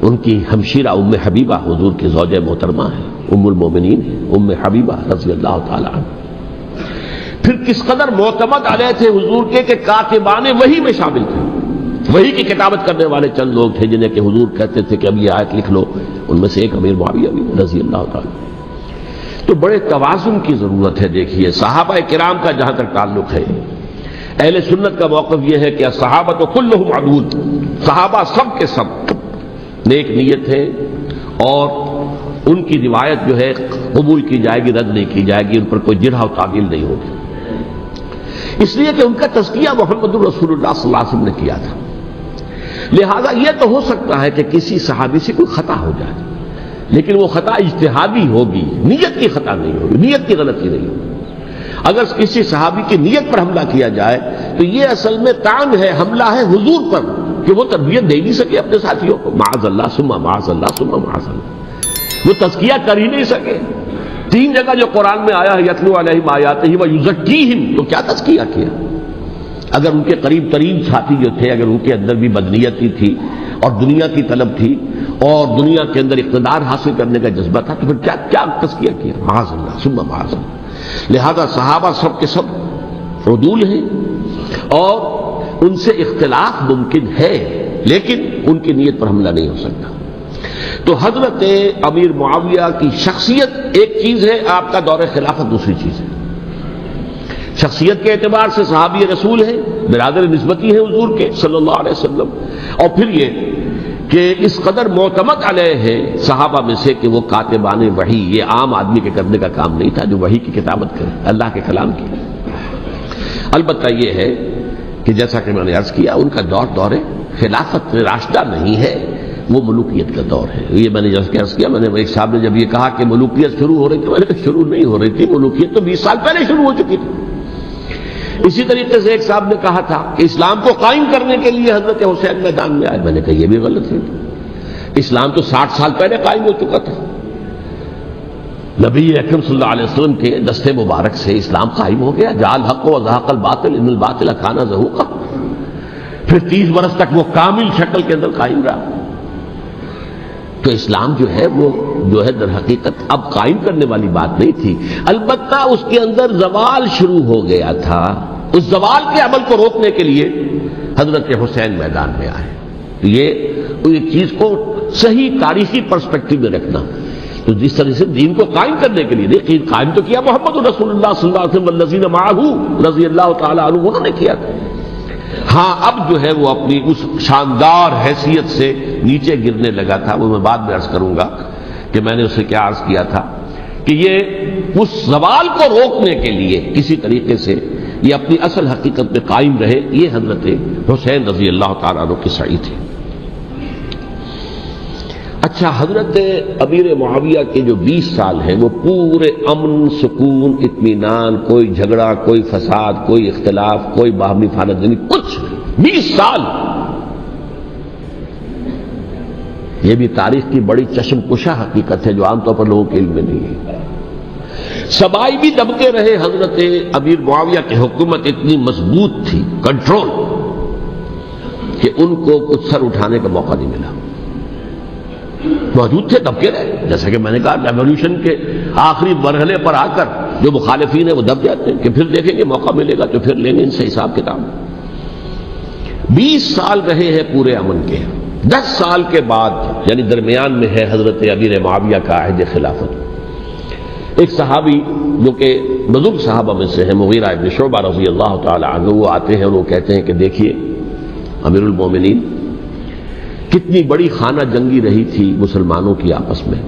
ان کی ہمشیرہ ام حبیبہ حضور کی زوجہ محترمہ ہے، ام المومنین ہے ام حبیبہ رضی اللہ تعالیٰ عنہ۔ پھر کس قدر معتمد علیہ تھے حضور کے کہ کاتبان وحی میں شامل تھے، وحی کی کتابت کرنے والے چند لوگ تھے جنہیں کہ حضور کہتے تھے کہ اب یہ آیت لکھ لو، ان میں سے ایک امیر معاویہ بھی رضی اللہ تعالیٰ۔ تو بڑے توازن کی ضرورت ہے۔ دیکھیے صحابہ کرام کا جہاں تک تعلق ہے، اہل سنت کا موقف یہ ہے کہ صحابہ کلہم عدول، صحابہ سب کے سب نیک نیت ہے، اور ان کی روایت جو ہے قبول کی جائے گی، رد نہیں کی جائے گی، ان پر کوئی جرح و تعدیل نہیں ہوگی، اس لیے کہ ان کا تزکیہ محمد رسول اللہ صلی اللہ علیہ وسلم نے کیا تھا۔ لہذا یہ تو ہو سکتا ہے کہ کسی صحابی سے کوئی خطا ہو جائے، لیکن وہ خطا اجتہادی ہوگی، نیت کی خطا نہیں ہوگی، نیت کی غلطی نہیں ہوگی۔ اگر کسی صحابی کی نیت پر حملہ کیا جائے تو یہ اصل میں طعن ہے، حملہ ہے حضور پر کہ وہ تربیت دے نہیں سکے اپنے ساتھیوں کو، معاذ اللہ ثم معاذ اللہ ثم معاذ اللہ، وہ تزکیہ کر ہی نہیں سکے۔ 3 جگہ جو قرآن میں آیا ہے یتلو علیہم آیاتہ ویزکیہم، تو کیا تزکیہ کیا؟ اگر ان کے قریب ترین ساتھی جو تھے، اگر ان کے اندر بھی بدنیتی تھی اور دنیا کی طلب تھی اور دنیا کے اندر اقتدار حاصل کرنے کا جذبہ تھا، تو پھر کیا تزکیہ کیا؟ معاذ اللہ ثم معاذ اللہ۔ لہذا صحابہ سب کے سب عدول ہیں، اور ان سے اختلاف ممکن ہے، لیکن ان کی نیت پر حملہ نہیں ہو سکتا۔ تو حضرت امیر معاویہ کی شخصیت ایک چیز ہے، آپ کا دور خلافت دوسری چیز ہے۔ شخصیت کے اعتبار سے صحابی رسول ہے، برادر نسبتی ہے حضور کے صلی اللہ علیہ وسلم، اور پھر یہ کہ اس قدر معتمد علیہ ہے صحابہ میں سے کہ وہ کاتبان وحی، یہ عام آدمی کے کرنے کا کام نہیں تھا جو وحی کی کتابت کرے، اللہ کے کلام کی۔ البتہ یہ ہے کہ جیسا کہ میں نے عرض کیا، ان کا دور خلافت راشدہ نہیں ہے، وہ ملوکیت کا دور ہے۔ یہ میں نے جیسا کہ عرض کیا، میں نے ایک صاحب نے جب یہ کہا کہ ملوکیت شروع ہو رہی تھی، میں نے کہا شروع نہیں ہو رہی تھی، ملوکیت تو 20 سال پہلے شروع ہو چکی تھی۔ اسی طریقے سے ایک صاحب نے کہا تھا کہ اسلام کو قائم کرنے کے لیے حضرت حسین میدان میں آئے، میں نے کہا یہ بھی غلط ہے، اسلام تو 60 سال پہلے قائم ہو چکا تھا، نبی اکرم صلی اللہ علیہ وسلم کے دستے مبارک سے اسلام قائم ہو گیا، جاء الحق وزهق الباطل ان الباطل کان زهوقا، پھر 30 برس تک وہ کامل شکل کے اندر قائم رہا۔ تو اسلام جو ہے وہ جو ہے در حقیقت اب قائم کرنے والی بات نہیں تھی، البتہ اس کے اندر زوال شروع ہو گیا تھا، اس زوال کے عمل کو روکنے کے لیے حضرت حسین میدان میں آئے۔ یہ چیز کو صحیح تاریخی پرسپیکٹو میں رکھنا، تو جس طرح سے دین کو قائم کرنے کے لیے دیکھیے قائم تو کیا محمد رسول اللہ صلی اللہ علیہ وسلم والذین معہ رضی اللہ تعالی عنہ، انہوں نے کیا تھا۔ ہاں اب جو ہے وہ اپنی اس شاندار حیثیت سے نیچے گرنے لگا تھا، وہ میں بعد میں عرض کروں گا کہ میں نے اسے کیا عرض کیا تھا کہ یہ اس زوال کو روکنے کے لیے کسی طریقے سے یہ اپنی اصل حقیقت میں قائم رہے، یہ حضرت حسین رضی اللہ تعالیٰ عنہ کی سعی تھی۔ اچھا، حضرت امیر معاویہ کے جو 20 سال ہیں وہ پورے امن، سکون، اطمینان، کوئی جھگڑا، کوئی فساد، کوئی اختلاف، کوئی باہمی فانت نہیں، کچھ 20 سال۔ یہ بھی تاریخ کی بڑی چشم کشا حقیقت ہے جو عام طور پر لوگوں کے علم میں نہیں ہے۔ سبائی بھی دبتے رہے، حضرت امیر معاویہ کی حکومت اتنی مضبوط تھی، کنٹرول، کہ ان کو کچھ سر اٹھانے کا موقع نہیں ملا، موجود تھے، دبکے رہے۔ جیسا کہ میں نے کہا ریولیوشن کے آخری مرحلے پر آ کر جو مخالفین ہیں وہ دب جاتے ہیں کہ پھر دیکھیں گے موقع ملے گا تو پھر لیں گے ان سے حساب کتاب۔ 20 سال رہے ہیں پورے امن کے۔ 10 سال کے بعد یعنی درمیان میں ہے حضرت امیر معاویہ کا عہد خلافت. ایک صحابی جو کہ بزرگ صحابہ میں سے ہیں، مغیرہ ابن شعبہ رضی اللہ تعالی عنہ، وہ آتے ہیں اور وہ کہتے ہیں کہ دیکھیے امیر المومنین، کتنی بڑی خانہ جنگی رہی تھی مسلمانوں کی آپس میں،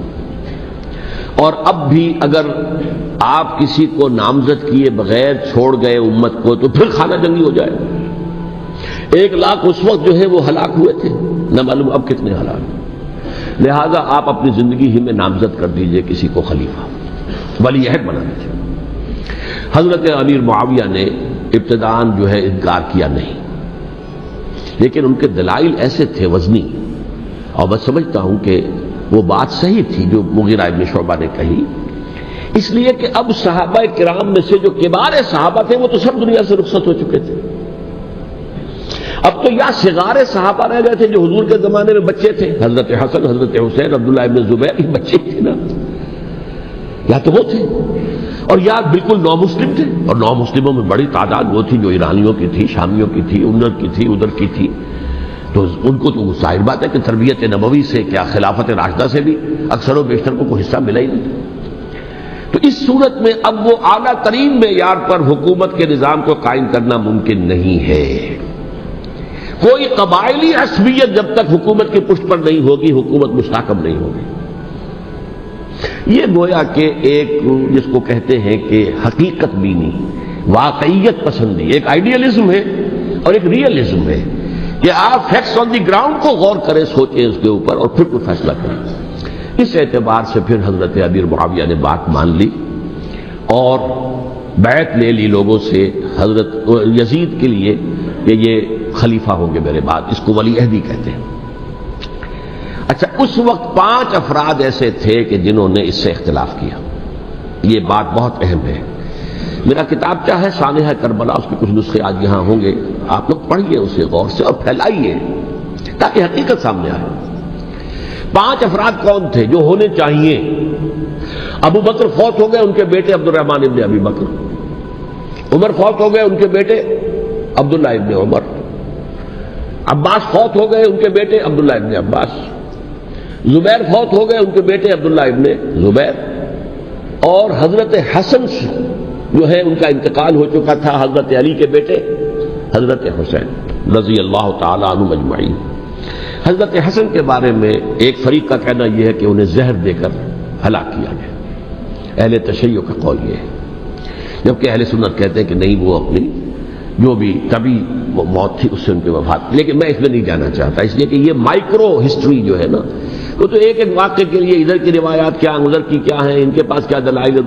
اور اب بھی اگر آپ کسی کو نامزد کیے بغیر چھوڑ گئے امت کو تو پھر خانہ جنگی ہو جائے. 1 لاکھ اس وقت جو ہے وہ ہلاک ہوئے تھے، نہ معلوم اب کتنے ہلاک. لہذا آپ اپنی زندگی ہی میں نامزد کر دیجئے کسی کو خلیفہ، ولی عہد بنا دیجئے. حضرت امیر معاویہ نے ابتداءً جو ہے انکار کیا نہیں، لیکن ان کے دلائل ایسے تھے وزنی، اور میں سمجھتا ہوں کہ وہ بات صحیح تھی جو مغیرہ ابن شعبہ نے کہی، اس لیے کہ اب صحابہ کرام میں سے جو کبار صحابہ تھے وہ تو سب دنیا سے رخصت ہو چکے تھے. اب تو یا صغار صحابہ رہ گئے تھے جو حضور کے زمانے میں بچے تھے، حضرت حسن، حضرت حسین، عبداللہ ابن زبیر، یہ بچے تھے نا، یا تو وہ تھے، اور یا بالکل نو مسلم تھے. اور نو مسلموں میں بڑی تعداد وہ تھی جو ایرانیوں کی تھی، شامیوں کی تھی، ادھر کی تھی، ادھر کی تھی. تو ان کو تو ظاہر بات ہے کہ تربیت نبوی سے کیا خلافت راشدہ سے بھی اکثر و بیشتر کو کوئی حصہ ملا ہی نہیں. تو اس صورت میں اب وہ اعلیٰ ترین معیار پر حکومت کے نظام کو قائم کرنا ممکن نہیں ہے. کوئی قبائلی عصبیت جب تک حکومت کی پشت پر نہیں ہوگی، حکومت مستحکم نہیں ہوگی. یہ گویا کہ ایک جس کو کہتے ہیں کہ حقیقت بینی، واقعیت پسندی، ایک آئیڈیلزم ہے اور ایک ریئلزم ہے کہ آپ فیکٹس آن دی گراؤنڈ کو غور کریں، سوچیں اس کے اوپر اور پھر کوئی فیصلہ کریں. اس اعتبار سے پھر حضرت امیر معاویہ نے بات مان لی اور بیعت لے لی لوگوں سے حضرت یزید کے لیے کہ یہ خلیفہ ہوں گے میرے بعد. اس کو ولی عہدی کہتے ہیں. اچھا، اس وقت 5 افراد ایسے تھے کہ جنہوں نے اس سے اختلاف کیا. یہ بات بہت اہم ہے. میرا کتابچہ ہے سانحہ کربلا، اس کے کچھ نسخے آج یہاں ہوں گے، آپ لوگ پڑھیے اسے غور سے اور پھیلائیے تاکہ حقیقت سامنے آئے. 5 افراد کون تھے جو ہونے چاہیے؟ ابو بکر فوت ہو گئے، ان کے بیٹے عبد الرحمن ابن ابی بکر. عمر فوت ہو گئے، ان کے بیٹے عبداللہ ابن عمر. عباس فوت ہو گئے، ان کے بیٹے عبداللہ ابن عباس. زبیر فوت ہو گئے، ان کے بیٹے عبداللہ ابن زبیر. اور حضرت حسن جو ہے ان کا انتقال ہو چکا تھا، حضرت علی کے بیٹے حضرت حسین رضی اللہ تعالی عنہ مجمعین. حضرت حسن کے بارے میں ایک فریق کا کہنا یہ ہے کہ انہیں زہر دے کر ہلاک کیا گیا. اہل تشیع کا قول یہ ہے، جبکہ اہل سنت کہتے ہیں کہ نہیں، وہ اپنی جو بھی طبی موت تھی اس سے ان کی وفات. لیکن میں اس میں نہیں جانا چاہتا، اس لیے کہ یہ مائکرو ہسٹری جو ہے نا، وہ تو ایک ایک واقعے کے لیے ادھر کی روایات کیا، ادھر کی کیا ہیں، ان کے پاس کیا دلائل،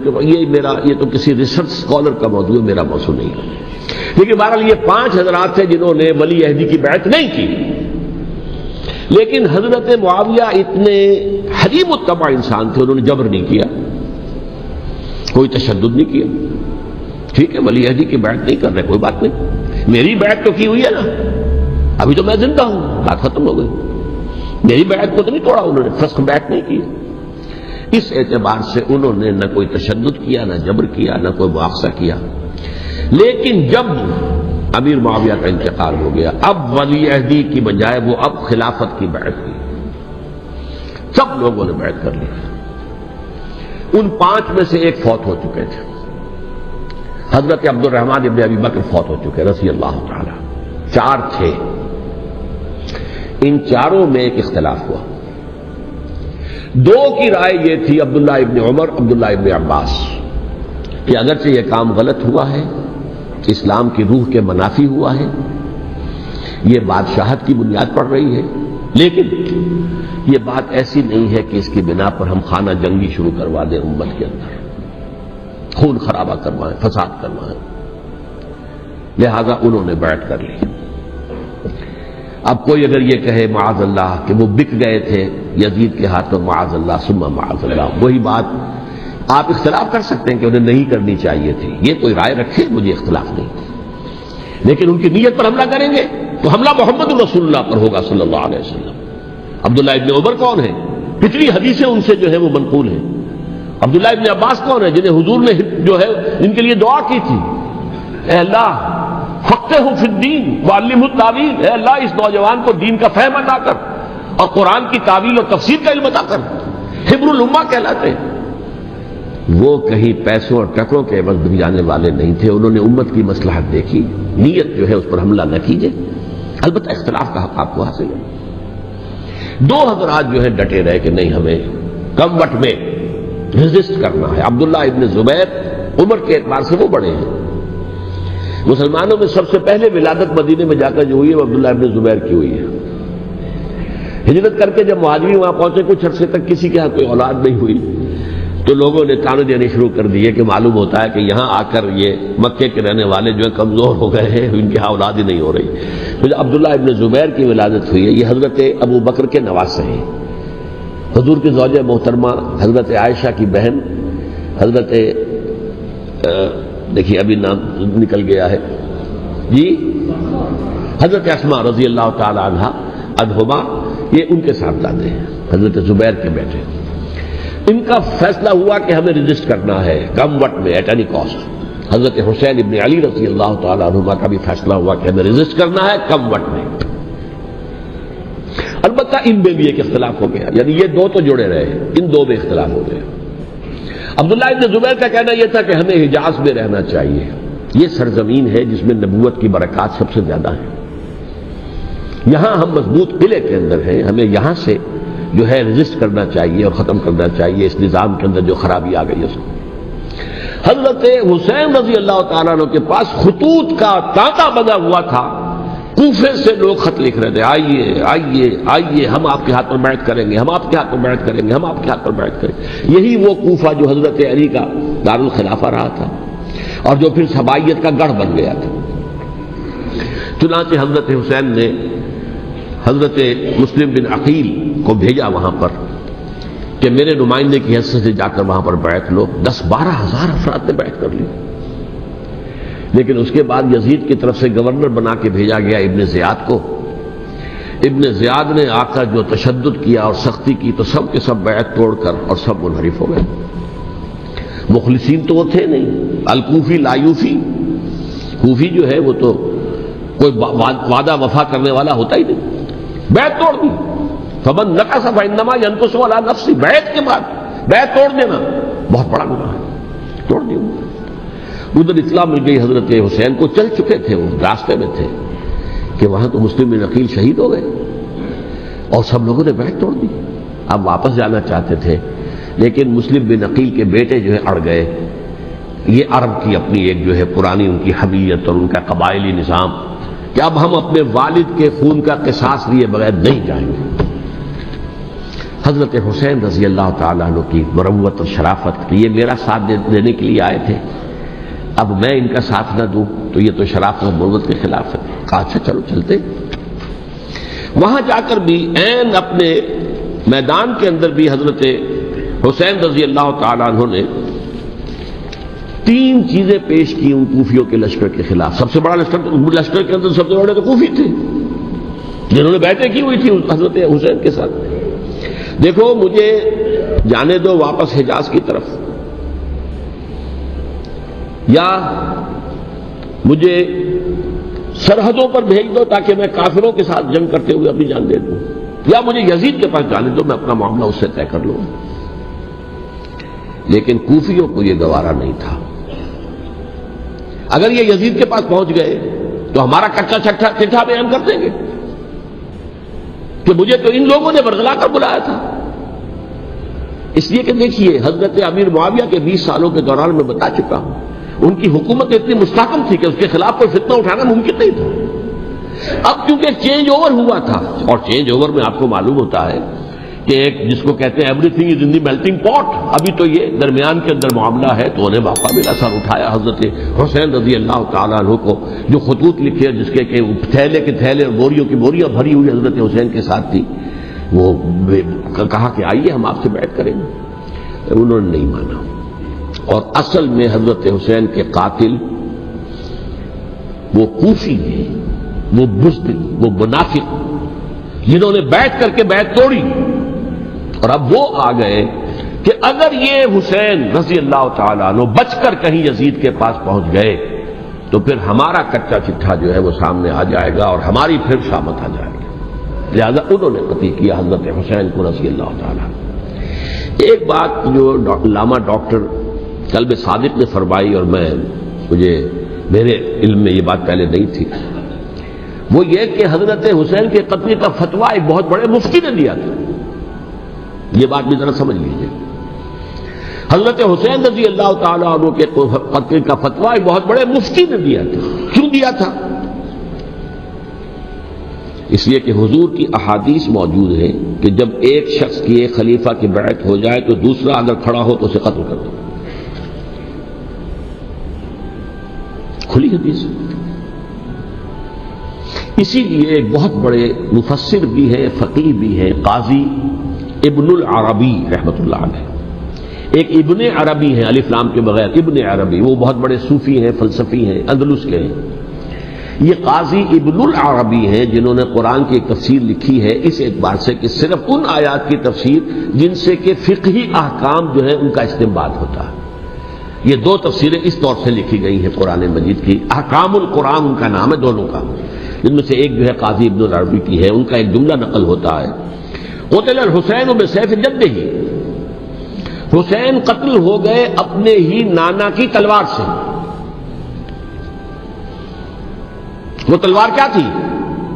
یہ تو کسی ریسرچ اسکالر کا موضوع ہے، میرا موضوع نہیں ہے. لیکن بہرحال یہ 5 حضرات تھے جنہوں نے ولی عہدی کی بیعت نہیں کی. لیکن حضرت معاویہ اتنے حلیم الطبع انسان تھے، انہوں نے جبر نہیں کیا، کوئی تشدد نہیں کیا. ٹھیک ہے، ولی عہدی کی بیعت نہیں کر رہے، کوئی بات نہیں، میری بیعت تو کی ہوئی ہے نا، ابھی تو میں زندہ ہوں، بات ختم ہو گئی. میری بیعت کو تو نہیں توڑا انہوں نے، فسخ بیعت نہیں کی. اس اعتبار سے انہوں نے نہ کوئی تشدد کیا، نہ جبر کیا، نہ کوئی مواخذہ کیا. لیکن جب امیر معاویہ کا انتقال ہو گیا، اب ولی عہدی کی بجائے وہ اب خلافت کی بیعت کی. سب لوگوں نے بیعت کر لی. ان 5 میں سے ایک فوت ہو چکے تھے، حضرت عبد الرحمن ابن ابی بکر فوت ہو چکے رضی اللہ تعالی. 4 تھے، ان 4 میں ایک اختلاف ہوا. 2 کی رائے یہ تھی، عبداللہ ابن عمر، عبداللہ ابن عباس، کہ اگرچہ یہ کام غلط ہوا ہے، اسلام کی روح کے منافی ہوا ہے، یہ بادشاہت کی بنیاد پڑ رہی ہے، لیکن یہ بات ایسی نہیں ہے کہ اس کی بنا پر ہم خانہ جنگی شروع کروا دیں، امت کے اندر خون خرابہ کروائیں، فساد کروائیں. لہذا انہوں نے بیعت کر لی. اب کوئی اگر یہ کہے معاذ اللہ کہ وہ بک گئے تھے یزید کے ہاتھوں، معاذ اللہ ثم معاذ اللہ، وہی بات آپ اختلاف کر سکتے ہیں کہ انہیں نہیں کرنی چاہیے تھی، یہ کوئی رائے رکھے، مجھے اختلاف نہیں. لیکن ان کی نیت پر حملہ کریں گے تو حملہ محمد رسول اللہ پر ہوگا صلی اللہ علیہ وسلم. عبداللہ ابن عمر کون ہے؟ کتنی حدیثیں ان سے جو ہے وہ منقول ہیں. عبداللہ ابن عباس کون ہے؟ جنہیں حضور نے جو ہے ان کے لیے دعا کی تھی، اے اللہ فقہہ فی الدین وعلمہ التاویل، اے اللہ اس نوجوان کو دین کا فہم عطا کر اور قرآن کی تعویل اور تفسیر کا علم عطا کر، حبر الامہ کہلاتے ہیں۔ وہ کہیں پیسوں اور ٹکروں کے عوض بن جانے والے نہیں تھے، انہوں نے امت کی مصلحت دیکھی، نیت جو ہے اس پر حملہ نہ کیجیے، البتہ اختلاف کا حق آپ کو حاصل ہے۔ دو حضرات جو ہے ڈٹے رہے کہ نہیں، ہمیں کم وقت میں ریزسٹ کرنا ہے۔ عبداللہ ابن زبیر عمر کے اعتبار سے وہ بڑے ہیں، مسلمانوں میں سب سے پہلے ولادت مدینے میں جا کر جو ہوئی ہے وہ عبداللہ ابن زبیر کی ہوئی ہے۔ ہجرت کر کے جب مہاجرین وہاں پہنچے، کچھ عرصے تک کسی کے ہاں کوئی اولاد نہیں ہوئی، تو لوگوں نے تانے دینے شروع کر دیے کہ معلوم ہوتا ہے کہ یہاں آ کر یہ مکے کے رہنے والے جو ہے کمزور ہو گئے ہیں، ان کی ہاں اولاد ہی نہیں ہو رہی۔ تو جب عبداللہ ابن زبیر کی ولادت ہوئی ہے، یہ حضرت ابو بکر کے نواسے ہیں، حضور کی زوجہ محترمہ حضرت عائشہ کی بہن، حضرت دیکھیے ابھی نام نکل گیا ہے جی، حضرت اسماء رضی اللہ تعالی عنہا عنہما، یہ ان کے ساتھ دادے ہیں، حضرت زبیر کے بیٹے۔ ان کا فیصلہ ہوا کہ ہمیں رجسٹ کرنا ہے کم وقت میں، ایٹ اینی کاسٹ۔ حضرت حسین ابن علی رضی اللہ تعالی عنہما کا بھی فیصلہ ہوا کہ ہمیں رجسٹ کرنا ہے کم وقت میں۔ البتہ ان میں بھی ایک اختلاف ہو گیا، یعنی یہ دو تو جڑے رہے، ان دو میں اختلاف ہو گیا۔ عبداللہ ابن زبیر کا کہنا یہ تھا کہ ہمیں حجاز میں رہنا چاہیے، یہ سرزمین ہے جس میں نبوت کی برکات سب سے زیادہ ہیں، یہاں ہم مضبوط قلعے کے اندر ہیں، ہمیں یہاں سے جو ہے رجسٹ کرنا چاہیے اور ختم کرنا چاہیے اس نظام کے اندر جو خرابی آ گئی ہے اس کو۔ حضرت حسین رضی اللہ تعالیٰ عنہ کے پاس خطوط کا تانتا بنا ہوا تھا، کوفے سے لوگ خط لکھ رہے تھے، آئیے آئیے آئیے، ہم آپ کے ہاتھ پر بیعت کریں گے، ہم آپ کے ہاتھ پر بیعت کریں گے، ہم آپ کے ہاتھ پر بیعت کریں گے۔ یہی وہ کوفہ جو حضرت علی کا دارالخلافہ رہا تھا اور جو پھر سبائیت کا گڑھ بن گیا تھا۔ چنانچہ حضرت حسین نے حضرت مسلم بن عقیل کو بھیجا وہاں پر کہ میرے نمائندے کی حیثیت سے جا کر وہاں پر بیعت لو۔ 10-12 ہزار افراد نے بیعت کر لی، لیکن اس کے بعد یزید کی طرف سے گورنر بنا کے بھیجا گیا ابن زیاد کو۔ ابن زیاد نے آ کر جو تشدد کیا اور سختی کی تو سب کے سب بیعت توڑ کر اور سب منحرف ہو گئے۔ مخلصین تو وہ تھے نہیں، الکوفی لایوفی، کوفی جو ہے وہ تو کوئی وعدہ وفا کرنے والا ہوتا ہی نہیں، بیعت توڑ دی۔ فمن نقص فانما ينقص على نفسه، بیعت کے بعد بیعت توڑ دینا بہت بڑا گناہ ہے، توڑ دی۔ ادھر اطلاع مل گئی حضرت حسین کو، چل چکے تھے وہ، راستے میں تھے کہ وہاں تو مسلم بن عقیل شہید ہو گئے اور سب لوگوں نے بیعت توڑ دی۔ اب واپس جانا چاہتے تھے لیکن مسلم بن عقیل کے بیٹے جو ہے اڑ گئے۔ یہ عرب کی اپنی ایک جو ہے پرانی ان کی حمیت اور ان کا قبائلی نظام کہ اب ہم اپنے والد کے خون کا قصاص لیے بغیر نہیں جائیں گے۔ حضرت حسین رضی اللہ تعالیٰ عنہ کی مروت اور شرافت کہ یہ میرا ساتھ دینے کے لیے آئے تھے، اب میں ان کا ساتھ نہ دوں تو یہ تو شرافت اور مروت کے خلاف ہے۔ کہا اچھا چلو چلتے۔ وہاں جا کر بھی عین اپنے میدان کے اندر بھی حضرت حسین رضی اللہ تعالیٰ عنہ نے 3 چیزیں پیش کی ان کوفیوں کے لشکر کے خلاف۔ سب سے بڑا لشکر کے اندر سب سے بڑے تو کوفی تھے جنہوں نے بیعتیں کی ہوئی تھی حضرت حسین کے ساتھ۔ دیکھو مجھے جانے دو واپس حجاز کی طرف، یا مجھے سرحدوں پر بھیج دو تاکہ میں کافروں کے ساتھ جنگ کرتے ہوئے اپنی جان دے دوں، یا مجھے یزید کے پاس جانے دو، میں اپنا معاملہ اس سے طے کر لوں۔ لیکن کوفیوں کو یہ گوارا نہیں تھا۔ اگر یہ یزید کے پاس پہنچ گئے تو ہمارا کچا چٹھا بیان کر دیں گے کہ مجھے تو ان لوگوں نے برگلا کر بلایا تھا۔ اس لیے کہ دیکھیے حضرت امیر معاویہ کے 20 سالوں کے دوران میں بتا چکا ہوں ان کی حکومت اتنی مستحکم تھی کہ اس کے خلاف کوئی فتنہ اٹھانا ممکن نہیں تھا۔ اب کیونکہ چینج اوور ہوا تھا، اور چینج اوور میں آپ کو معلوم ہوتا ہے کہ ایک جس کو کہتے ہیں every thing is in the melting پاٹ، ابھی تو یہ درمیان کے اندر معاملہ ہے، تو انہیں باقابل اثر اٹھایا حضرت حسین رضی اللہ تعالیٰ عنہ کو، جو خطوط لکھے جس کے کہ تھیلے کے تھیلے اور بوریوں کی بوریاں بھری ہوئی حضرت حسین کے ساتھ تھی، وہ کہا کہ آئیے ہم آپ سے بیعت کریں گے۔ انہوں نے نہیں مانا، اور اصل میں حضرت حسین کے قاتل وہ کوفی ہیں، وہ بزدل، وہ منافق جنہوں نے بیعت کر کے بیعت توڑی، اور اب وہ آ گئے کہ اگر یہ حسین رضی اللہ تعالیٰ عنہ بچ کر کہیں یزید کے پاس پہنچ گئے تو پھر ہمارا کچا چٹھا جو ہے وہ سامنے آ جائے گا اور ہماری پھر شامت آ جائے گی۔ لہذا انہوں نے قتل کیا حضرت حسین کو رضی اللہ تعالیٰ۔ ایک بات جو علامہ ڈاکٹر قلب صادق نے فرمائی، اور میرے علم میں یہ بات پہلے نہیں تھی، وہ یہ کہ حضرت حسین کے قتل کا فتویٰ ایک بہت بڑے مفتی نے دیا تھا۔ یہ بات بھی ذرا سمجھ لیجیے، حضرت حسین رضی اللہ تعالیٰ عنہ کے قتل کا فتویٰ ایک بہت بڑے مفتی نے دیا تھا۔ کیوں دیا تھا؟ اس لیے کہ حضور کی احادیث موجود ہیں کہ جب ایک شخص کی ایک خلیفہ کی بیعت ہو جائے تو دوسرا اگر کھڑا ہو تو اسے قتل کر دو، کھلی حدیث۔ اسی لیے ایک بہت بڑے مفسر بھی ہیں، فقیہ بھی ہیں، قاضی ابن العربی رحمۃ اللہ علیہ، ایک ابن عربی ہیں الف لام کے بغیر، ابن عربی، وہ بہت بڑے صوفی ہیں، فلسفی ہیں، اندلس کے ہیں۔ یہ قاضی ابن العربی ہیں جنہوں نے قرآن کی ایک تفسیر لکھی ہے اس اعتبار سے کہ صرف ان آیات کی تفسیر جن سے کہ فقہی احکام جو ہے ان کا استنباط ہوتا ہے۔ یہ دو تفسیریں اس طور سے لکھی گئی ہیں قرآن مجید کی، احکام القرآن ان کا نام ہے دونوں کا، جن میں سے ایک جو ہے قاضی ابن العربی کی ہے۔ ان کا ایک جملہ نقل ہوتا ہے، قتل الحسین بسیف جدہ، حسین قتل ہو گئے اپنے ہی نانا کی تلوار سے۔ وہ تلوار کیا تھی؟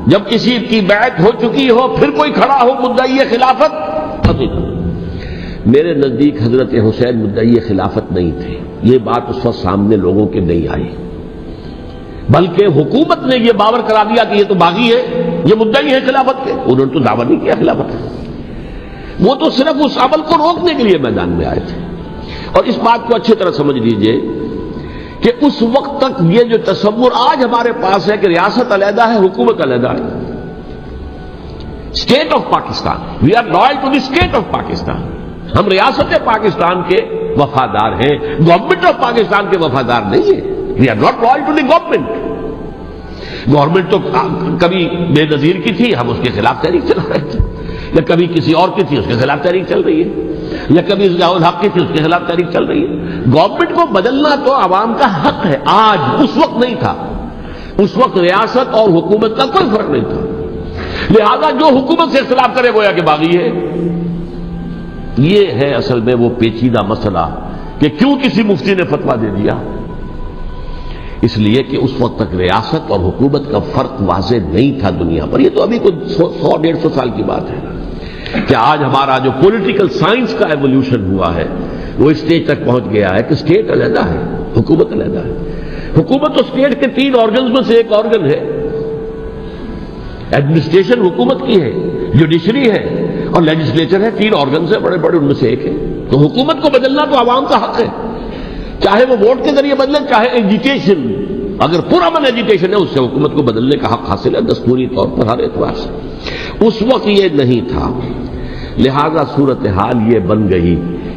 جب کسی کی بیعت ہو چکی ہو پھر کوئی کھڑا ہو مدعی خلافت، قتل۔ میرے نزدیک حضرت حسین مدعی خلافت نہیں تھے، یہ بات اس وقت سامنے لوگوں کے نہیں آئی، بلکہ حکومت نے یہ باور کرا دیا کہ یہ تو باغی ہے، یہ مدعی ہے خلافت کے۔ انہوں نے تو دعویٰ نہیں کیا خلافت کا، وہ تو صرف اس عمل کو روکنے کے لیے میدان میں آئے تھے۔ اور اس بات کو اچھی طرح سمجھ لیجئے کہ اس وقت تک یہ جو تصور آج ہمارے پاس ہے کہ ریاست علیحدہ ہے، حکومت علیحدہ ہے، state of Pakistan, we are loyal to the state of Pakistan, ہم ریاست پاکستان کے وفادار ہیں، گورنمنٹ آف پاکستان کے وفادار نہیں ہیں، we are not loyal to the government. Government تو کبھی بے نظیر کی تھی، ہم اس کے خلاف تحریک چلا رہے تھے، یا کبھی کسی اور کی تھی اس کے خلاف تحریک چل رہی ہے، یا کبھی ضیاء الحق کی تھی اس کے خلاف تحریک چل رہی ہے۔ گورنمنٹ کو بدلنا تو عوام کا حق ہے، آج، اس وقت نہیں تھا، اس وقت ریاست اور حکومت کا کوئی فرق نہیں تھا، لہذا جو حکومت سے اختلاف کرے گویا کہ باغی ہے۔ یہ ہے اصل میں وہ پیچیدہ مسئلہ کہ کیوں کسی مفتی نے فتویٰ دے دیا، اس لیے کہ اس وقت تک ریاست اور حکومت کا فرق واضح نہیں تھا دنیا پر۔ یہ تو ابھی کوئی 100-150 سال کی بات ہے کہ آج ہمارا جو پولیٹیکل سائنس کا ایولیوشن ہوا ہے وہ اسٹیج تک پہنچ گیا ہے کہ اسٹیٹ علیحدہ ہے، حکومت علیحدہ ہے۔ حکومت تو اسٹیٹ کے 3 آرگنز میں سے ایک آرگن ہے، ایڈمنسٹریشن حکومت کی ہے، جوڈیشری ہے اور لیجسلیچر ہے، 3 آرگنز ہیں بڑے بڑے، ان میں سے ایک ہے۔ تو حکومت کو بدلنا تو عوام کا حق ہے، چاہے وہ ووٹ کے ذریعے بدلیں، چاہے ایجیٹیشن، اگر پرامن ایجیٹیشن ہے اس سے حکومت کو بدلنے کا حق حاصل ہے دستوری طور پر ہر اعتبار سے۔ اس وقت یہ نہیں تھا، لہذا صورتحال یہ بن گئی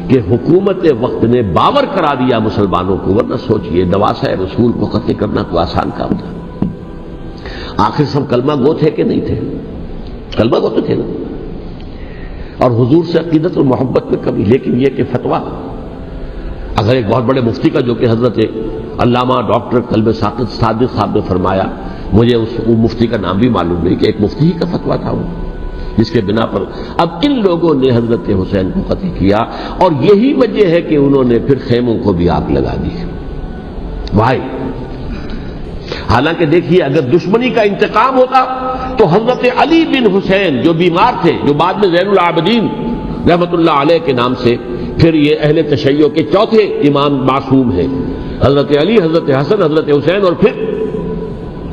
کہ حکومت وقت نے باور کرا دیا مسلمانوں کو، ورنہ سوچئے نواسۂ رسول کو قتل کرنا کوئی آسان کام تھا۔ آخر سب کلمہ گو تھے کہ نہیں تھے؟ کلمہ گو تو تھے نا، اور حضور سے عقیدت اور محبت میں کبھی، لیکن یہ کہ فتویٰ اگر ایک بہت بڑے مفتی کا، جو کہ حضرت علامہ ڈاکٹر قلب صادق صاحب نے فرمایا، مجھے اس مفتی کا نام بھی معلوم نہیں، کہ ایک مفتی ہی کا فتویٰ تھا وہ، جس کے بنا پر اب ان لوگوں نے حضرت حسین کو قتل کیا، اور یہی وجہ ہے کہ انہوں نے پھر خیموں کو بھی آگ لگا دی۔ بھائی حالانکہ دیکھیے اگر دشمنی کا انتقام ہوتا تو حضرت علی بن حسین جو بیمار تھے، جو بعد میں زین العابدین رحمت اللہ علیہ کے نام سے پھر یہ اہل تشیع کے چوتھے امام معصوم ہیں، حضرت علی، حضرت حسن، حضرت حسین، اور پھر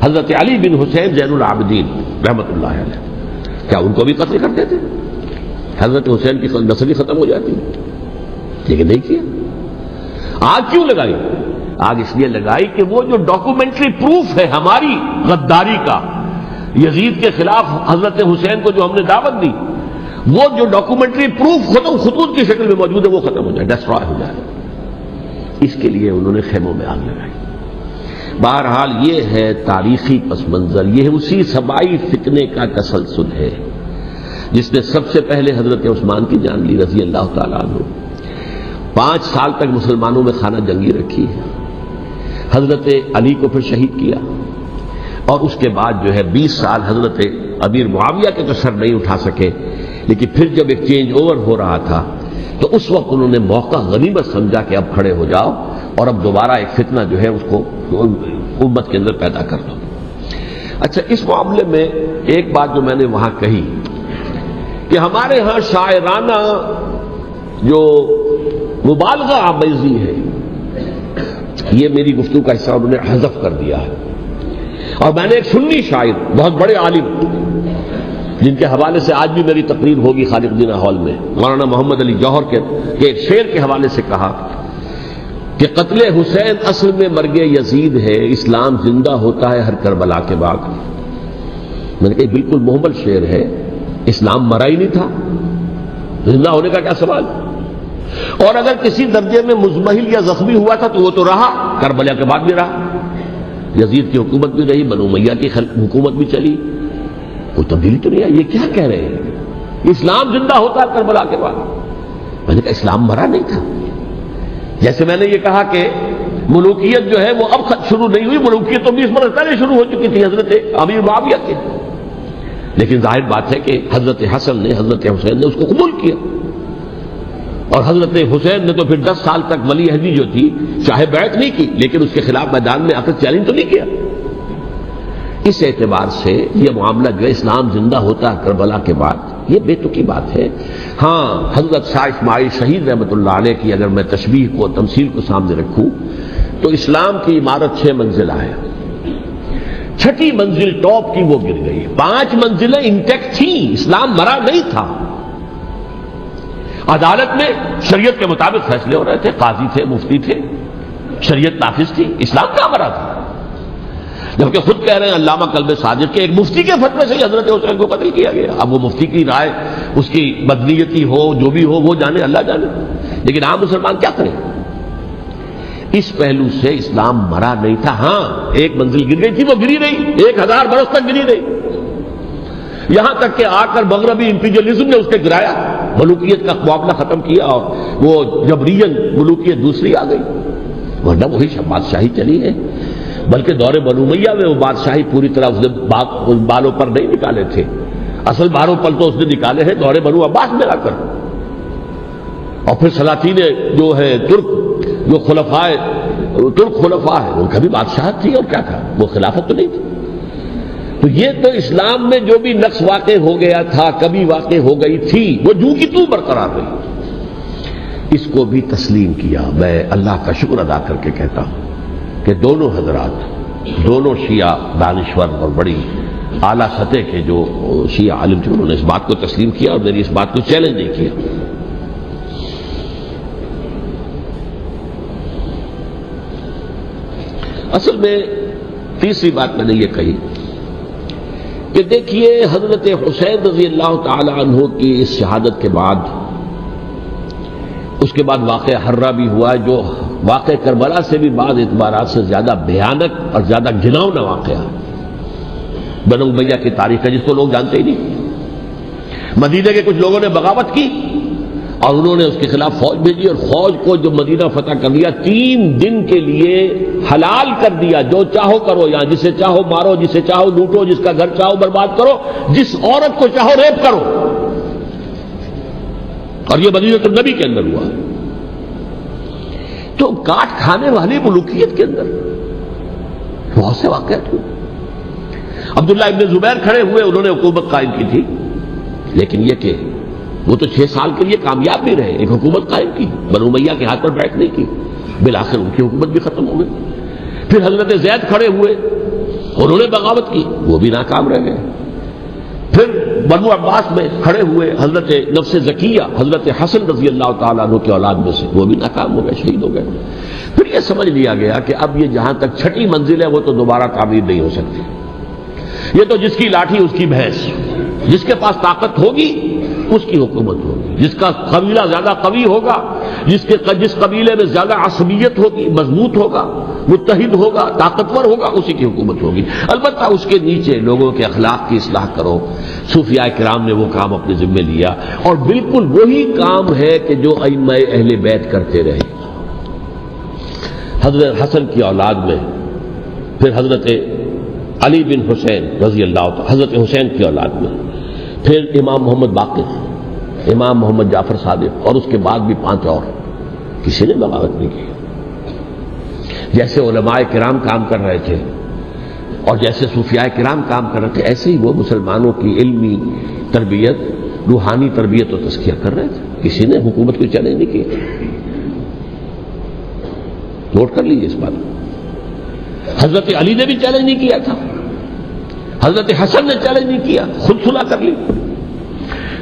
حضرت علی بن حسین زین العابدین رحمت اللہ علیہ، کیا ان کو بھی قتل کرتے تھے؟ حضرت حسین کی نسل ہی ختم ہو جاتی، لیکن نہیں کیا۔ آگ کیوں لگائی؟ آگ اس لیے لگائی کہ وہ جو ڈاکومنٹری پروف ہے ہماری غداری کا یزید کے خلاف حضرت حسین کو جو ہم نے دعوت دی، وہ جو ڈاکومنٹری پروف خطوط کی شکل میں موجود ہے وہ ختم ہو جائے، ڈسٹرائے ہو جائے۔ اس کے لیے انہوں نے خیموں میں آگ لگائی۔ بہرحال یہ ہے تاریخی پس منظر، یہ اسی سبائی فتنے کا تسلسل ہے جس نے سب سے پہلے حضرت عثمان کی جان لی رضی اللہ تعالیٰ عنہ۔ 5 سال تک مسلمانوں میں خانہ جنگی رکھی ہے، حضرت علی کو پھر شہید کیا، اور اس کے بعد جو ہے 20 سال حضرت امیر معاویہ کے تو سر نہیں اٹھا سکے، لیکن پھر جب ایک چینج اوور ہو رہا تھا تو اس وقت انہوں نے موقع غنیمت سمجھا کہ اب کھڑے ہو جاؤ اور اب دوبارہ ایک فتنہ جو ہے اس کو امت کے اندر پیدا کر دو۔ اچھا، اس معاملے میں ایک بات جو میں نے وہاں کہی کہ ہمارے ہاں شاعرانہ جو مبالغہ آمیزی ہے، یہ میری گفتگو کا حصہ انہوں نے حذف کر دیا ہے، اور میں نے ایک سنی شاعر بہت بڑے عالم جن کے حوالے سے آج بھی میری تقریر ہوگی خالق جناح ہال میں، مولانا محمد علی جوہر کے ایک شعر کے حوالے سے کہا کہ قتل حسین اصل میں مرگ یزید ہے، اسلام زندہ ہوتا ہے ہر کربلا کے بعد۔ میں نے کہا بالکل محمل شعر ہے، اسلام مرا ہی نہیں تھا، زندہ ہونے کا کیا سوال؟ اور اگر کسی درجے میں مزمحل یا زخمی ہوا تھا تو وہ تو رہا، کربلا کے بعد بھی رہا، یزید کی حکومت بھی رہی، بنو امیہ کی حکومت بھی چلی، کوئی تبدیلی تو نہیں آئی۔ یہ کیا کہہ رہے ہیں؟ اسلام زندہ ہوتا ہے کربلا کے بعد؟ میں نے کہا اسلام مرا نہیں تھا۔ جیسے میں نے یہ کہا کہ ملوکیت جو ہے وہ اب شروع نہیں ہوئی، ملوکیت تو 20 برس پہلے شروع ہو چکی تھی حضرت امیر معاویہ کے، لیکن ظاہر بات ہے کہ حضرت حسن نے، حضرت حسین نے اس کو قبول کیا، اور حضرت حسین نے تو پھر 10 سال تک ولی عہدی جو تھی چاہے بیعت نہیں کی، لیکن اس کے خلاف میدان میں آ کر چیلنج تو نہیں کیا۔ اس اعتبار سے یہ معاملہ جو ہے اسلام زندہ ہوتا ہے کربلا کے بعد، یہ بے تکی بات ہے۔ ہاں، حضرت شاہ اسماعیل شہید رحمۃ اللہ علیہ کی اگر میں تشبیہ کو، تمثیل کو سامنے رکھوں تو اسلام کی عمارت 6 منزلہ ہے، 6ٹھی منزل ٹاپ کی وہ گر گئی، 5 منزلیں انٹیکٹ تھیں، اسلام مرا نہیں تھا۔ عدالت میں شریعت کے مطابق فیصلے ہو رہے تھے، قاضی تھے، مفتی تھے، شریعت نافذ تھی، اسلام کہاں مرا تھا؟ جبکہ خود کہہ رہے ہیں علامہ کلب صادق کے ایک مفتی کے فتوے سے حضرت حسین کو قتل کیا گیا۔ اب وہ مفتی کی رائے، اس کی بدنیتی ہو، جو بھی ہو، وہ جانے، اللہ جانے، لیکن عام مسلمان کیا کریں؟ اس پہلو سے اسلام مرا نہیں تھا۔ ہاں، ایک منزل گر گئی تھی، وہ گری رہی، 1000 برس تک گری رہی، یہاں تک کہ آ کر مغربی امپیریلزم نے اس کے گرایا، ملوکیت کا معاملہ ختم کیا، اور وہ جبرین ملوکیت دوسری آ گئی، ورنہ وہی بادشاہی چلی ہے۔ بلکہ دور بنو امیہ میں وہ بادشاہی پوری طرح اس نے بالوں پر نہیں نکالے تھے، اصل باروں پر تو اس نے نکالے ہیں دور بنو عباس میں آ کر، اور پھر سلاطین جو ہے ترک، جو ترک خلفاء ہے، ان کا بھی بادشاہت تھی، اور کیا تھا، وہ خلافت تو نہیں تھی۔ تو یہ تو اسلام میں جو بھی نقص واقع ہو گیا تھا، کبھی واقع ہو گئی تھی، وہ جو کی تو برقرار رہی، اس کو بھی تسلیم کیا۔ میں اللہ کا شکر ادا کر کے کہتا ہوں کہ دونوں حضرات، دونوں شیعہ دانشور اور بڑی اعلیٰ سطح کے جو شیعہ عالم تھے، انہوں نے اس بات کو تسلیم کیا اور میری اس بات کو چیلنج نہیں کیا۔ اصل میں تیسری بات میں نے یہ کہی کہ دیکھیے حضرت حسین رضی اللہ تعالی عنہ کی اس شہادت کے بعد، اس کے بعد واقعہ حرہ بھی ہوا، جو واقعہ کربلا سے بھی بعض اعتبارات سے زیادہ بھیانک اور زیادہ گھناؤنا واقعہ ہے۔ بنو امیہ کی تاریخ ہے جس کو لوگ جانتے ہی نہیں۔ مدینہ کے کچھ لوگوں نے بغاوت کی اور انہوں نے اس کے خلاف فوج بھیجی، اور فوج کو جو مدینہ فتح کر لیا، 3 دن کے لیے حلال کر دیا، جو چاہو کرو، یہاں جسے چاہو مارو، جسے چاہو لوٹو، جس کا گھر چاہو برباد کرو، جس عورت کو چاہو ریپ کرو، اور یہ مدینہ النبی کے اندر ہوا۔ تو کاٹ کھانے والی ملوکیت کے اندر بہت سے واقعات ہوئے۔ عبداللہ ابن زبیر کھڑے ہوئے، انہوں نے حکومت قائم کی تھی، لیکن یہ کہ وہ تو 6 سال کے لیے کامیاب بھی رہے، ایک حکومت قائم کی، بنو امیہ کے ہاتھ پر بیٹھ نہیں کی، بالآخر ان کی حکومت بھی ختم ہو گئی۔ پھر حضرت زید کھڑے ہوئے، انہوں نے بغاوت کی، وہ بھی ناکام رہ گئے۔ پھر بنو عباس میں کھڑے ہوئے حضرت نفس زکیہ، حضرت حسن رضی اللہ تعالیٰ عنہ کے اولاد میں سے، وہ بھی ناکام ہو گئے، شہید ہو گئے۔ پھر یہ سمجھ لیا گیا کہ اب یہ جہاں تک 6ٹھی منزل ہے وہ تو دوبارہ تعمیر نہیں ہو سکتی، یہ تو جس کی لاٹھی اس کی بھینس، جس کے پاس طاقت ہوگی اس کی حکومت ہوگی، جس کا قبیلہ زیادہ قوی ہوگا، جس قبیلے میں زیادہ عصبیت ہوگی، مضبوط ہوگا، متحد ہوگا، طاقتور ہوگا، اسی کی حکومت ہوگی۔ البتہ اس کے نیچے لوگوں کے اخلاق کی اصلاح کرو۔ صوفیاء کرام نے وہ کام اپنے ذمے لیا، اور بالکل وہی کام ہے کہ جو ائمہ اہل بیت کرتے رہے۔ حضرت حسن کی اولاد میں پھر حضرت علی بن حسین رضی اللہ عنہ، حضرت حسین کی اولاد میں، پھر امام محمد باقر، امام محمد جعفر صادق، اور اس کے بعد بھی 5 اور، کسی نے بغاوت نہیں کی۔ جیسے علماء کرام کام کر رہے تھے اور جیسے صوفیاء کرام کام کر رہے تھے، ایسے ہی وہ مسلمانوں کی علمی تربیت، روحانی تربیت و تزکیہ کر رہے تھے، کسی نے حکومت کو چیلنج نہیں کیا۔ نوٹ کر لیجیے اس بات کو۔ حضرت علی نے بھی چیلنج نہیں کیا تھا، حضرت حسن نے چیلنج نہیں کیا، خود صلح کر لی۔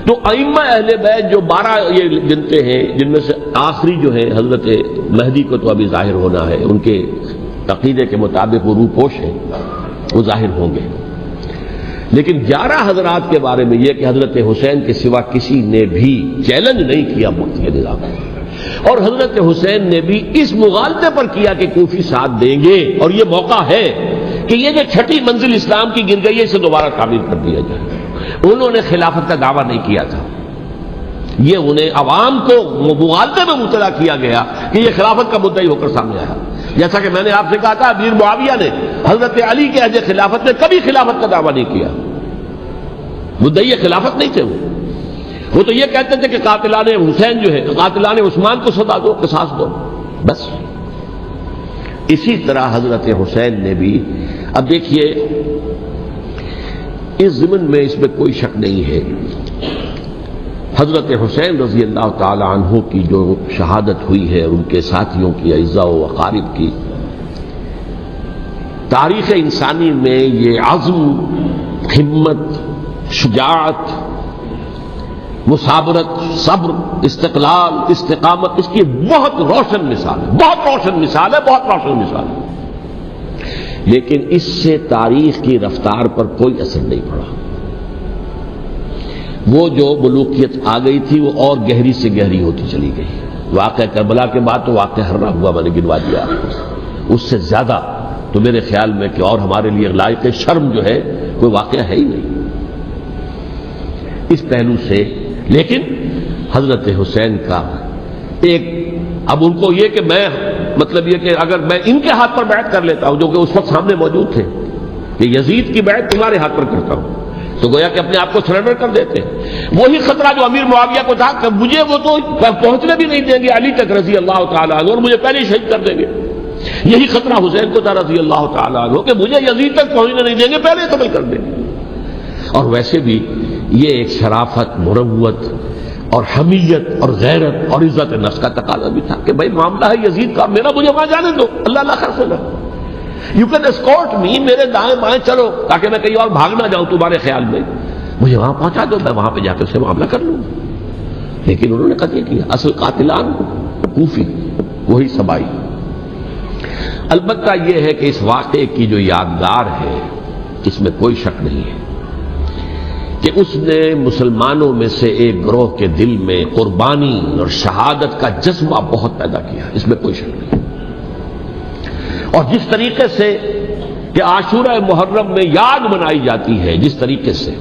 تو ائمہ اہل بیت جو 12 یہ گنتے ہیں، جن میں سے آخری جو ہے حضرت مہدی کو تو ابھی ظاہر ہونا ہے، ان کے عقیدے کے مطابق وہ روپوش ہیں، وہ ظاہر ہوں گے، لیکن 11 حضرات کے بارے میں یہ کہ حضرت حسین کے سوا کسی نے بھی چیلنج نہیں کیا وقت کے نظام، اور حضرت حسین نے بھی اس مغالطے پر کیا کہ کوفی ساتھ دیں گے، اور یہ موقع ہے کہ یہ جو 6ٹھی منزل اسلام کی گر گئی ہے اسے دوبارہ تعمیر کر دیا جائے۔ انہوں نے خلافت کا دعویٰ نہیں کیا تھا، یہ انہیں عوام کو مغالطے میں مبتلا کیا گیا کہ یہ خلافت کا مدعی ہو کر سامنے آیا۔ جیسا کہ میں نے آپ سے کہا تھا، امیر معاویہ نے حضرت علی کے عہد خلافت میں کبھی خلافت کا دعویٰ نہیں کیا، مدعی خلافت نہیں تھے وہ تو یہ کہتے تھے کہ قاتلان حسین جو ہے، قاتلان عثمان کو سزا دو، قصاص دو، بس۔ اسی طرح حضرت حسین نے بھی، اب دیکھیے اس ضمن میں اس میں کوئی شک نہیں ہے، حضرت حسین رضی اللہ تعالی عنہ کی جو شہادت ہوئی ہے، ان کے ساتھیوں کی، اعزاء و اقارب کی، تاریخ انسانی میں یہ عزم، ہمت، شجاعت، مثابرت، صبر، استقلال، استقامت، اس کی بہت روشن مثال ہے، بہت روشن مثال ہے، بہت روشن مثال ہے، لیکن اس سے تاریخ کی رفتار پر کوئی اثر نہیں پڑا۔ وہ جو ملوکیت آ گئی تھی وہ اور گہری سے گہری ہوتی چلی گئی۔ واقعہ کربلا کے بعد تو واقعہ ہررا ہوا میں نے گنوا دیا، اس سے زیادہ تو میرے خیال میں کہ اور ہمارے لیے لائق شرم جو ہے کوئی واقعہ ہے ہی نہیں اس پہلو سے۔ لیکن حضرت حسین کا ایک، اب ان کو یہ کہ میں مطلب یہ کہ اگر میں ان کے ہاتھ پر بیعت کر لیتا ہوں، جو کہ اس وقت سامنے موجود تھے، کہ یزید کی بیعت تمہارے ہاتھ پر کرتا ہوں، تو گویا کہ اپنے آپ کو سرنڈر کر دیتے۔ وہی خطرہ جو امیر معاویہ کو تھا کہ مجھے وہ تو پہنچنے بھی نہیں دیں گے علی تک رضی اللہ تعالیٰ عنہ، اور مجھے پہلے ہی شہید کر دیں گے، یہی خطرہ حسین کو تھا رضی اللہ تعالیٰ عنہ کہ مجھے یزید تک پہنچنے نہیں دیں گے، پہلے قتل کر دیں گے۔ اور ویسے بھی یہ ایک شرافت، مروت اور حمیت اور غیرت اور عزت نفس کا تقاضا بھی تھا کہ بھائی معاملہ ہے یزید کا، مجھے وہاں جانے دو، اللہ اللہ خیر سنا، یو کین اسکورٹ می، میرے دائیں بائیں چلو تاکہ میں کہیں اور بھاگ نہ جاؤں تمہارے خیال میں، مجھے وہاں پہنچا دو، میں وہاں پہ جا کے اس سے معاملہ کر لوں۔ لیکن انہوں نے قتل کیا، اصل قاتلان کوفی، وہی سبائی۔ البتہ یہ ہے کہ اس واقعے کی جو یادگار ہے اس میں کوئی شک نہیں ہے کہ اس نے مسلمانوں میں سے ایک گروہ کے دل میں قربانی اور شہادت کا جذبہ بہت پیدا کیا، اس میں کوئی شک نہیں۔ اور جس طریقے سے کہ عاشورہ محرم میں یاد منائی جاتی ہے، جس طریقے سے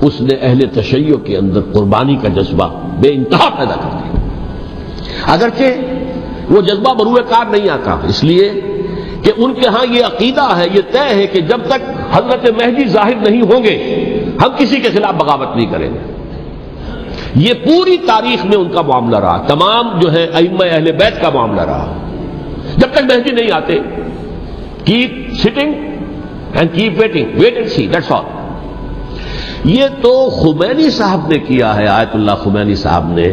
اس نے اہل تشیع کے اندر قربانی کا جذبہ بے انتہا پیدا کر دیا، اگرچہ وہ جذبہ بروئے کار نہیں آتا، اس لیے کہ ان کے ہاں یہ عقیدہ ہے، یہ طے ہے کہ جب تک حضرت مہدی ظاہر نہیں ہوں گے ہم کسی کے خلاف بغاوت نہیں کریں گے۔ یہ پوری تاریخ میں ان کا معاملہ رہا، تمام جو ہے ائمہ اہل بیت کا معاملہ رہا، جب تک مہدی نہیں آتے keep sitting and keep waiting, wait and see, that's all. یہ تو خمینی صاحب نے کیا ہے، آیت اللہ خمینی صاحب نے،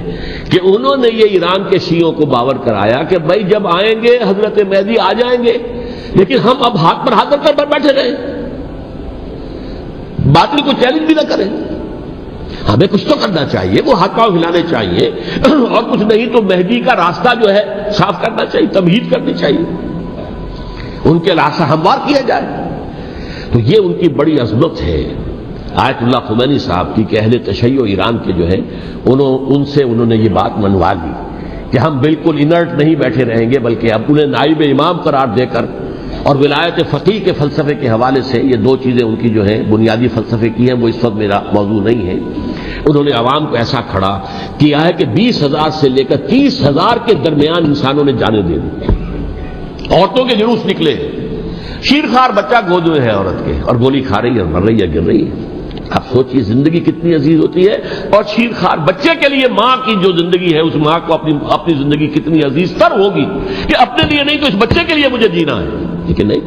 کہ انہوں نے یہ ایران کے شیعوں کو باور کرایا کہ بھائی جب آئیں گے حضرت مہدی آ جائیں گے، لیکن ہم اب ہاتھ پر ہاتھ رکھ کر بیٹھے رہیں، باطل کو چیلنج بھی نہ کریں، ہمیں کچھ تو کرنا چاہیے، وہ ہاتھ پاؤں ہلانے چاہیے، اور کچھ نہیں تو مہدی کا راستہ جو ہے صاف کرنا چاہیے، تمہید کرنی چاہیے، ان کے راستہ ہموار کیا جائے۔ تو یہ ان کی بڑی عظمت ہے آیت اللہ خمینی صاحب کی کہ اہل تشیع ایران کے جو ہے ان سے انہوں نے یہ بات منوا لی کہ ہم بالکل انرٹ نہیں بیٹھے رہیں گے، بلکہ اب انہیں نائب امام قرار دے کر اور ولایت فقیہ کے فلسفے کے حوالے سے، یہ دو چیزیں ان کی جو ہیں بنیادی فلسفے کی ہیں، وہ اس وقت میرا موضوع نہیں ہے، انہوں نے عوام کو ایسا کھڑا کیا ہے کہ 20,000 سے لے کر 30,000 کے درمیان انسانوں نے جانیں دے دی، عورتوں کے جلوس نکلے، شیرخوار بچہ گود میں ہے عورت کے اور گولی کھا رہی ہے، مر رہی ہے، گر رہی ہے. اب سوچئے زندگی کتنی عزیز ہوتی ہے، اور شیرخوار بچے کے لیے ماں کی جو زندگی ہے، اس ماں کو اپنی زندگی کتنی عزیز تر ہوگی کہ اپنے لیے نہیں تو اس بچے کے لیے مجھے جینا ہے. لیکن نہیں،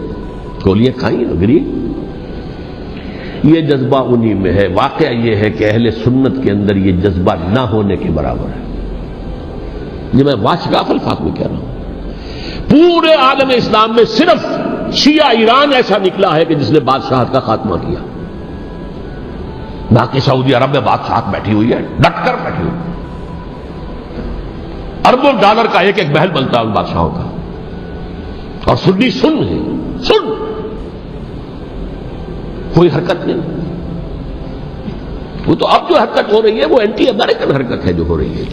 گولیاں کھائیں اور گری. یہ جذبہ انہی میں ہے. واقعہ یہ ہے کہ اہل سنت کے اندر یہ جذبہ نہ ہونے کے برابر ہے. یہ میں واشگاف الفاظ میں کہہ رہا ہوں. پورے عالم اسلام میں صرف شیعہ ایران ایسا نکلا ہے کہ جس نے بادشاہت کا خاتمہ کیا. باقی سعودی عرب میں بادشاہت بیٹھی ہوئی ہے، ڈٹ کر بیٹھی ہوئی. اربوں ڈالر کا ایک ایک محل بنتا ہے ان بادشاہوں کا، اور سنی سن ہے، سن کوئی حرکت نہیں. وہ تو اب جو حرکت ہو رہی ہے وہ اینٹی امریکن حرکت ہے جو ہو رہی ہے.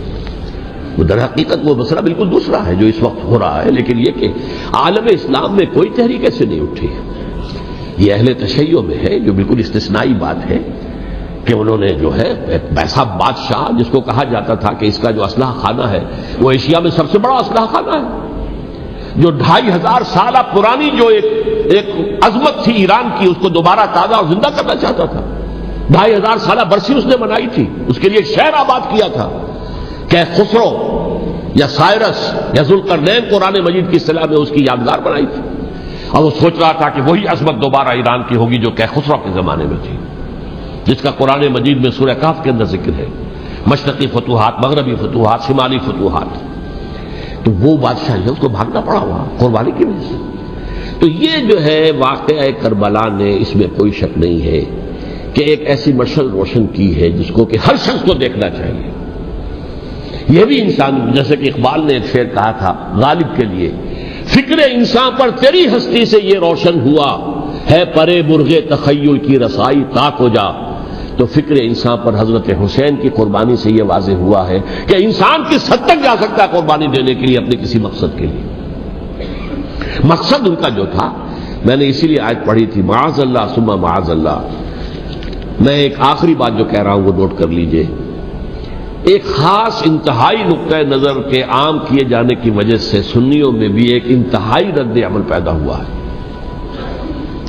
وہ در حقیقت وہ مسئلہ بالکل دوسرا ہے جو اس وقت ہو رہا ہے. لیکن یہ کہ عالم اسلام میں کوئی تحریک ایسے نہیں اٹھی. یہ اہل تشیع میں ہے جو بالکل استثنائی بات ہے کہ انہوں نے جو ہے ایک ایسا بادشاہ جس کو کہا جاتا تھا کہ اس کا جو اسلحہ خانہ ہے وہ ایشیا میں سب سے بڑا اسلحہ خانہ ہے، جو 2500 سالہ پرانی جو ایک عظمت تھی ایران کی، اس کو دوبارہ تازہ اور زندہ کرنا چاہتا تھا. 2500 سالہ برسی اس نے منائی تھی، اس کے لیے ایک شہر آباد کیا تھا کہ خسرو یا سائرس یا ذوالقرنین قرآن مجید کی اصطلاح میں اس کی یادگار بنائی تھی. اور وہ سوچ رہا تھا کہ وہی عظمت دوبارہ ایران کی ہوگی جو کہ خسرو کے زمانے میں تھی، جس کا قرآن مجید میں سورہ کہف کے اندر ذکر ہے. مشرقی فتوحات، مغربی فتوحات، شمالی فتوحات. تو وہ بادشاہ ہے، اس کو بھاگنا پڑا ہوا قربانی کی وجہ سے. تو یہ جو ہے واقعہ کربلا نے، اس میں کوئی شک نہیں ہے کہ ایک ایسی مشعل روشن کی ہے جس کو کہ ہر شخص کو دیکھنا چاہیے. یہ بھی انسان، جیسے کہ اقبال نے ایک شعر کہا تھا غالب کے لیے، فکر انسان پر تیری ہستی سے یہ روشن ہوا ہے، پرے مرغ تخیل کی رسائی تاک ہو جا. تو فکر انسان پر حضرت حسین کی قربانی سے یہ واضح ہوا ہے کہ انسان کس حد تک جا سکتا ہے قربانی دینے کے لیے اپنے کسی مقصد کے لیے. مقصد ان کا جو تھا، میں نے اسی لیے آیت پڑھی تھی، معاذ اللہ ثم معاذ اللہ. میں ایک آخری بات جو کہہ رہا ہوں وہ نوٹ کر لیجئے. ایک خاص انتہائی نقطۂ نظر کے عام کیے جانے کی وجہ سے سنیوں میں بھی ایک انتہائی رد عمل پیدا ہوا ہے.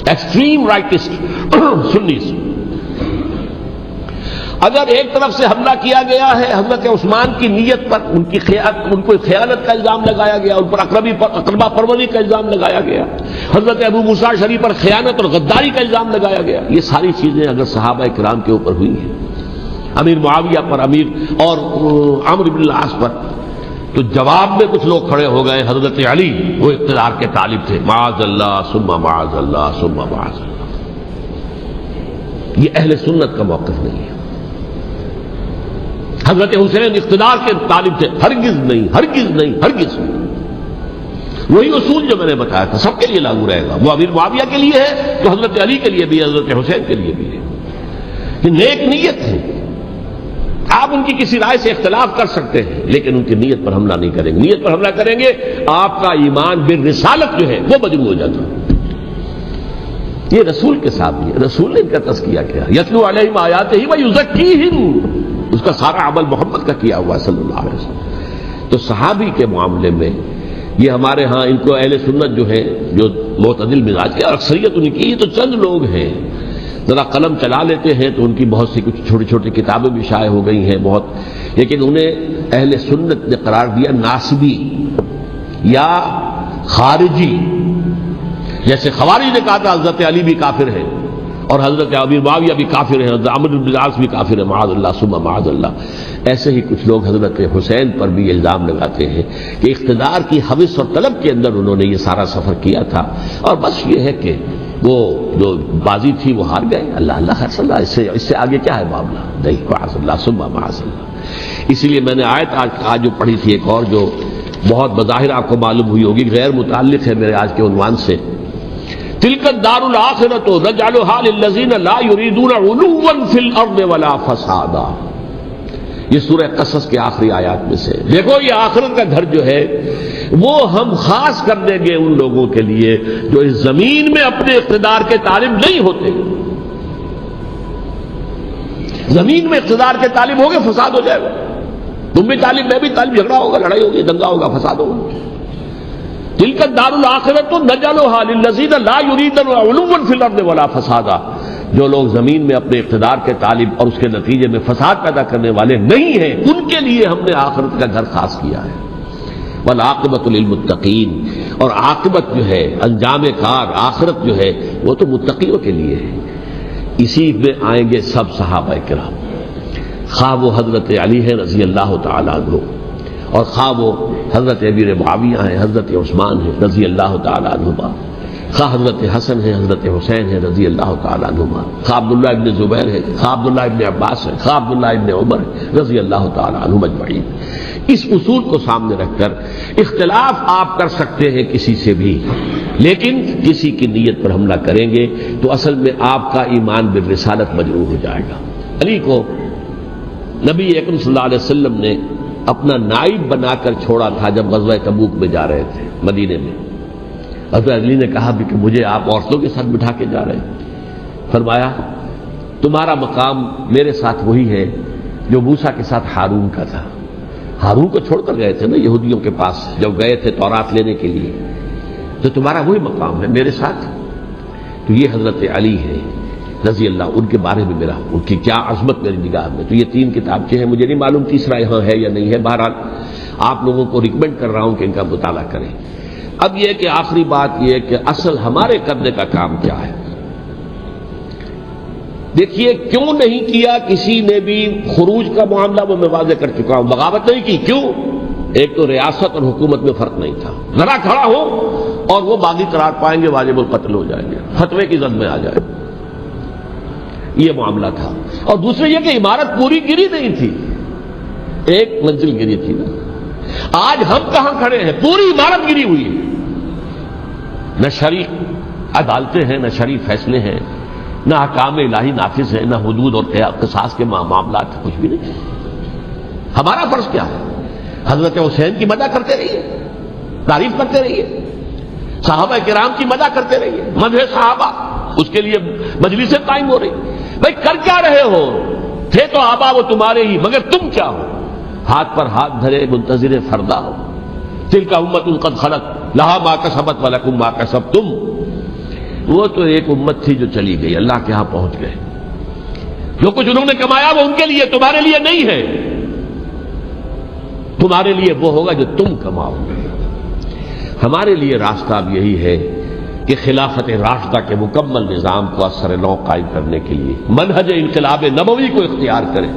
Extreme rightist سنیز. اگر ایک طرف سے حملہ کیا گیا ہے حضرت عثمان کی نیت پر، ان کو خیانت کا الزام لگایا گیا، ان پر اقربا پروری کا الزام لگایا گیا، حضرت ابو موسیٰ شریف پر خیانت اور غداری کا الزام لگایا گیا. یہ ساری چیزیں اگر صحابہ کرام کے اوپر ہوئی ہیں، امیر معاویہ پر، امیر اور عمرو بن العاص پر، تو جواب میں کچھ لوگ کھڑے ہو گئے. حضرت علی وہ اقتدار کے طالب تھے، معاذ اللہ ثم معاذ اللہ ثم معاذ اللہ. یہ اہل سنت کا موقف نہیں ہے. حضرت حسین اقتدار کے طالب تھے، ہرگز نہیں، ہرگز نہیں، ہرگز نہیں. وہی اصول جو میں نے بتایا تھا سب کے لیے لاگو رہے گا. وہ امیر معاویہ کے لیے ہے تو حضرت علی کے لیے بھی، حضرت حسین کے لیے بھی ہے. یہ نیک نیت ہے. آپ ان کی کسی رائے سے اختلاف کر سکتے ہیں لیکن ان کی نیت پر حملہ نہیں کریں گے. نیت پر حملہ کریں گے آپ کا ایمان بالرسالت جو ہے وہ مجروح ہو جاتا ہے. یہ رسول کے ساتھ بھی ہے. رسول نے ان کا تزکیہ کیا، یتلو علیہم آیاتہ ویزکیہم، اس کا سارا عمل محمد کا کیا ہوا صلی اللہ علیہ وسلم. تو صحابی کے معاملے میں یہ ہمارے ہاں ان کو اہل سنت جو ہے جو معتدل مزاج کے، اکثریت ان کی، یہ تو چند لوگ ہیں ذرا قلم چلا لیتے ہیں تو ان کی بہت سی کچھ چھوٹی چھوٹی کتابیں بھی شائع ہو گئی ہیں بہت، لیکن انہیں اہل سنت نے قرار دیا ناسبی یا خارجی. جیسے خوارج نے کہا تھا حضرت علی بھی کافر ہے اور حضرت امیر معاویہ بھی کافر ہیں، حضرت عمرو بن العاص بھی کافر ہے، معاذ اللہ ثم معاذ اللہ. ایسے ہی کچھ لوگ حضرت حسین پر بھی الزام لگاتے ہیں کہ اقتدار کی ہوس اور طلب کے اندر انہوں نے یہ سارا سفر کیا تھا اور بس یہ ہے کہ وہ جو بازی تھی وہ ہار گئے. اللہ اللہ خیر اللہ، اس سے آگے کیا ہے معاملہ؟ نہیں، معاذ اللہ ثم معاذ اللہ. اسی لیے میں نے آیت آج جو پڑھی تھی ایک اور جو بہت بظاہر آپ کو معلوم ہوئی ہوگی، غیر متعلق ہے میرے آج کے عنوان سے، تلک الدار الآخرۃ نجعلھا للذین لا یریدون علوا فی الارض ولا فسادا. یہ سورہ قصص کے آخری آیات میں سے. دیکھو یہ آخرت کا گھر جو ہے وہ ہم خاص کر دیں گے ان لوگوں کے لیے جو اس زمین میں اپنے اقتدار کے طالب نہیں ہوتے. زمین میں اقتدار کے طالب ہوگے فساد ہو جائے گا. تم بھی طالب، میں بھی طالب، جھگڑا ہوگا، لڑائی ہوگی، دنگا ہوگا، فساد ہوگا. تلک الدار الآخرۃ نجعلھا للذین لا یریدون علوا فی الارض ولا فسادا، جو لوگ زمین میں اپنے اقتدار کے طالب اور اس کے نتیجے میں فساد پیدا کرنے والے نہیں ہیں، ان کے لیے ہم نے آخرت کا گھر خاص کیا ہے۔ والعاقبۃ للمتقین، اور عاقبت جو ہے، انجام کار، آخرت جو ہے وہ تو متقیوں کے لیے ہے۔ اسی میں آئیں گے سب صحابہ کرام، خواہ وہ حضرت علی ہے رضی اللہ تعالیٰ عنہ، اور خواہ وہ حضرت امیر معاویہ ہیں، حضرت عثمان ہیں رضی اللہ تعالیٰ عنہما، خواہ حضرت حسن ہے، حضرت حسین ہے رضی اللہ تعالیٰ عنہما، خواہ عبداللہ ابن زبیر ہے، خواہ عبداللہ ابن عباس ہے، خواہ عبداللہ ابن عمر ہے رضی اللہ تعالیٰ عنہم اجمعین۔ اس اصول کو سامنے رکھ کر اختلاف آپ کر سکتے ہیں کسی سے بھی، لیکن کسی کی نیت پر حملہ کریں گے تو اصل میں آپ کا ایمان بالرسالت مجروح ہو جائے گا۔ علی کو نبی اکرم صلی اللہ علیہ وسلم نے اپنا نائب بنا کر چھوڑا تھا جب غزوہ تبوک میں جا رہے تھے مدینے میں۔ حضرت علی نے کہا بھی کہ مجھے آپ عورتوں کے ساتھ بٹھا کے جا رہے ہیں۔ فرمایا تمہارا مقام میرے ساتھ وہی ہے جو موسیٰ کے ساتھ ہارون کا تھا۔ ہارون کو چھوڑ کر گئے تھے نا یہودیوں کے پاس جب گئے تھے تورات لینے کے لیے، تو تمہارا وہی مقام ہے میرے ساتھ۔ تو یہ حضرت علی ہے رضی اللہ، ان کے بارے میں میرا، ان کی کیا عظمت میری نگاہ میں۔ تو یہ 3 کتابچے ہیں، مجھے نہیں معلوم تیسرا یہاں ہے یا نہیں ہے، بہرحال آپ لوگوں کو ریکمینڈ کر رہا ہوں کہ ان کا مطالعہ کریں۔ اب یہ کہ آخری بات یہ کہ اصل ہمارے کرنے کا کام کیا ہے۔ دیکھیے کیوں نہیں کیا کسی نے بھی خروج کا معاملہ، وہ میں واضح کر چکا ہوں، بغاوت نہیں کی۔ کیوں؟ ایک تو ریاست اور حکومت میں فرق نہیں تھا، ذرا کھڑا ہو اور وہ باغی قرار پائیں گے، واجب القتل ہو جائیں گے، فتوے کی زد میں آ جائے، یہ معاملہ تھا۔ اور دوسرے یہ کہ عمارت پوری گری نہیں تھی، ایک منزل گری تھی نا۔ آج ہم کہاں کھڑے ہیں؟ پوری عمارت گری ہوئی ہے، نہ شرعی عدالتیں ہیں، نہ شرعی فیصلے ہیں، نہ احکام الہی نافذ ہے، نہ حدود اور قصاص کے معاملات، کچھ بھی نہیں۔ ہمارا فرض کیا ہے؟ حضرت حسین کی مدح کرتے رہیے، تعریف کرتے رہیے، صحابہ کرام کی مدح کرتے رہیے، مدح صحابہ، اس کے لیے مجلسیں قائم ہو رہی۔ بھائی کر کیا رہے ہو؟ تھے تو آبا وہ تمہارے ہی، مگر تم کیا ہو؟ ہاتھ پر ہاتھ دھرے منتظر فردا ہو۔ تلک امۃ قد خلت لہا ما کسبت ولکم ما کسبتم۔ وہ تو ایک امت تھی جو چلی گئی، اللہ کے ہاں پہنچ گئے، جو کچھ انہوں نے کمایا وہ ان کے لیے، تمہارے لیے نہیں ہے۔ تمہارے لیے وہ ہوگا جو تم کماؤ گے۔ ہمارے لیے راستہ اب یہی ہے کہ خلافت راشدہ کے مکمل نظام کو اثر نو قائم کرنے کے لیے منہج انقلاب نبوی کو اختیار کریں۔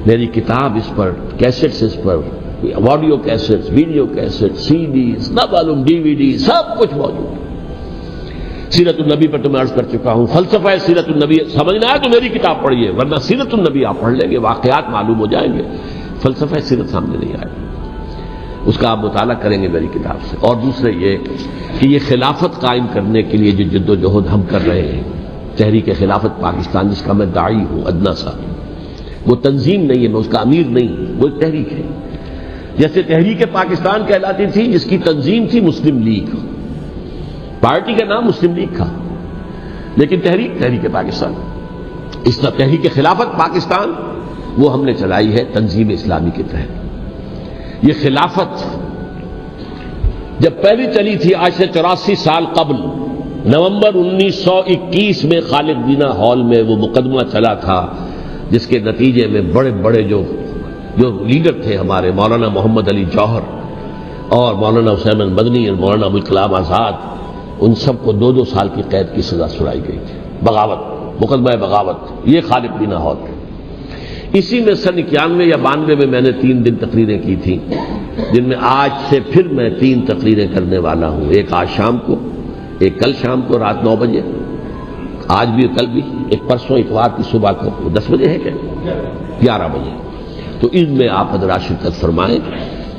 میری کتاب اس پر، کیسٹس اس پر، آڈیو کیسٹس، ویڈیو کیسٹ، سی ڈیز، نہ معلوم ڈی وی ڈی، سب کچھ موجود ہے۔ سیرت النبی پر تو میں عرض کر چکا ہوں، فلسفہ سیرت النبی سمجھنا ہے تو میری کتاب پڑھیے، ورنہ سیرت النبی آپ پڑھ لیں گے، واقعات معلوم ہو جائیں گے، فلسفہ سیرت سامنے نہیں آئے گا، اس کا آپ مطالعہ کریں گے میری کتاب سے۔ اور دوسرے یہ کہ یہ خلافت قائم کرنے کے لیے جو جد و جہد ہم کر رہے ہیں، تحریک خلافت پاکستان جس کا میں داعی ہوں ادنا سا، وہ تنظیم نہیں ہے، میں اس کا امیر نہیں، وہ ایک تحریک ہے۔ جیسے تحریک پاکستان کہلاتی تھی جس کی تنظیم تھی مسلم لیگ، پارٹی کا نام مسلم لیگ تھا، لیکن تحریک پاکستان، اس طرح تحریک خلافت پاکستان وہ ہم نے چلائی ہے تنظیم اسلامی کے تحت۔ یہ خلافت جب پہلی چلی تھی آج سے 84 سال قبل، نومبر 1921 میں خالد دینا ہال میں وہ مقدمہ چلا تھا، جس کے نتیجے میں بڑے بڑے جو لیڈر تھے ہمارے، مولانا محمد علی جوہر اور مولانا حسین مدنی اور مولانا ابوالکلام آزاد، ان سب کو 2 سال کی قید کی سزا سنائی گئی تھی، بغاوت، مقدمہ بغاوت، یہ خالد دینا ہال۔ اسی میں سن 91 یا 92 میں میں نے 3 دن تقریریں کی تھیں، جن میں آج سے پھر میں 3 تقریریں کرنے والا ہوں، ایک آج شام کو، ایک کل شام کو رات 9 بجے، آج بھی کل بھی، ایک پرسوں اتوار کی صبح کو 10 بجے ہے کیا 11 بجے۔ تو ان میں آپ حضرات شرکت فرمائیں،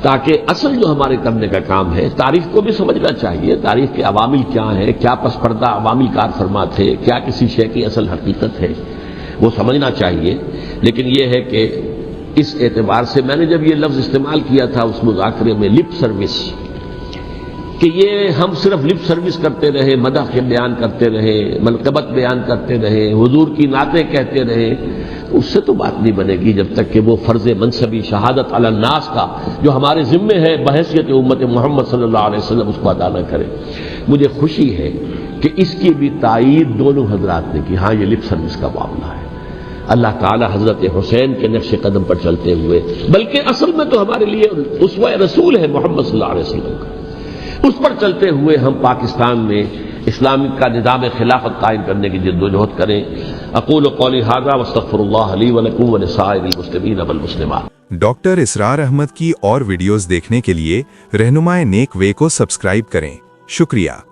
تاکہ اصل جو ہمارے کرنے کا کام ہے، تاریخ کو بھی سمجھنا چاہیے، تاریخ کے عوامل کیا ہیں، کیا پس پردہ عوامل کار فرما تھے، کیا کسی شے کی اصل حقیقت ہے، وہ سمجھنا چاہیے۔ لیکن یہ ہے کہ اس اعتبار سے میں نے جب یہ لفظ استعمال کیا تھا اس مذاکرے میں، لپ سروس، کہ یہ ہم صرف لپ سروس کرتے رہے، مدح کے بیان کرتے رہے، منقبت بیان کرتے رہے، حضور کی نعتیں کہتے رہے، اس سے تو بات نہیں بنے گی جب تک کہ وہ فرض منصبی شہادت علی الناس کا جو ہمارے ذمے ہے بحیثیت امت محمد صلی اللہ علیہ وسلم اس کو ادا نہ کرے۔ مجھے خوشی ہے کہ اس کی بھی تائید دونوں حضرات نے کی، ہاں یہ لپ سروس کا معاملہ ہے۔ اللہ تعالی حضرت حسین کے نقش قدم پر چلتے ہوئے، بلکہ اصل میں تو ہمارے لیے اسوہ رسول ہے محمد صلی اللہ علیہ وسلم کا، اس پر چلتے ہوئے ہم پاکستان میں اسلامی کا نظام خلافت قائم کرنے کی جد و جہد کریں۔ اقول قولی ھذا واستغفر اللہ لی ولکم ولسائر المسلمین والمسلمات۔ ڈاکٹر اسرار احمد کی اور ویڈیوز دیکھنے کے لیے رہنمائے نیک وے کو سبسکرائب کریں۔ شکریہ۔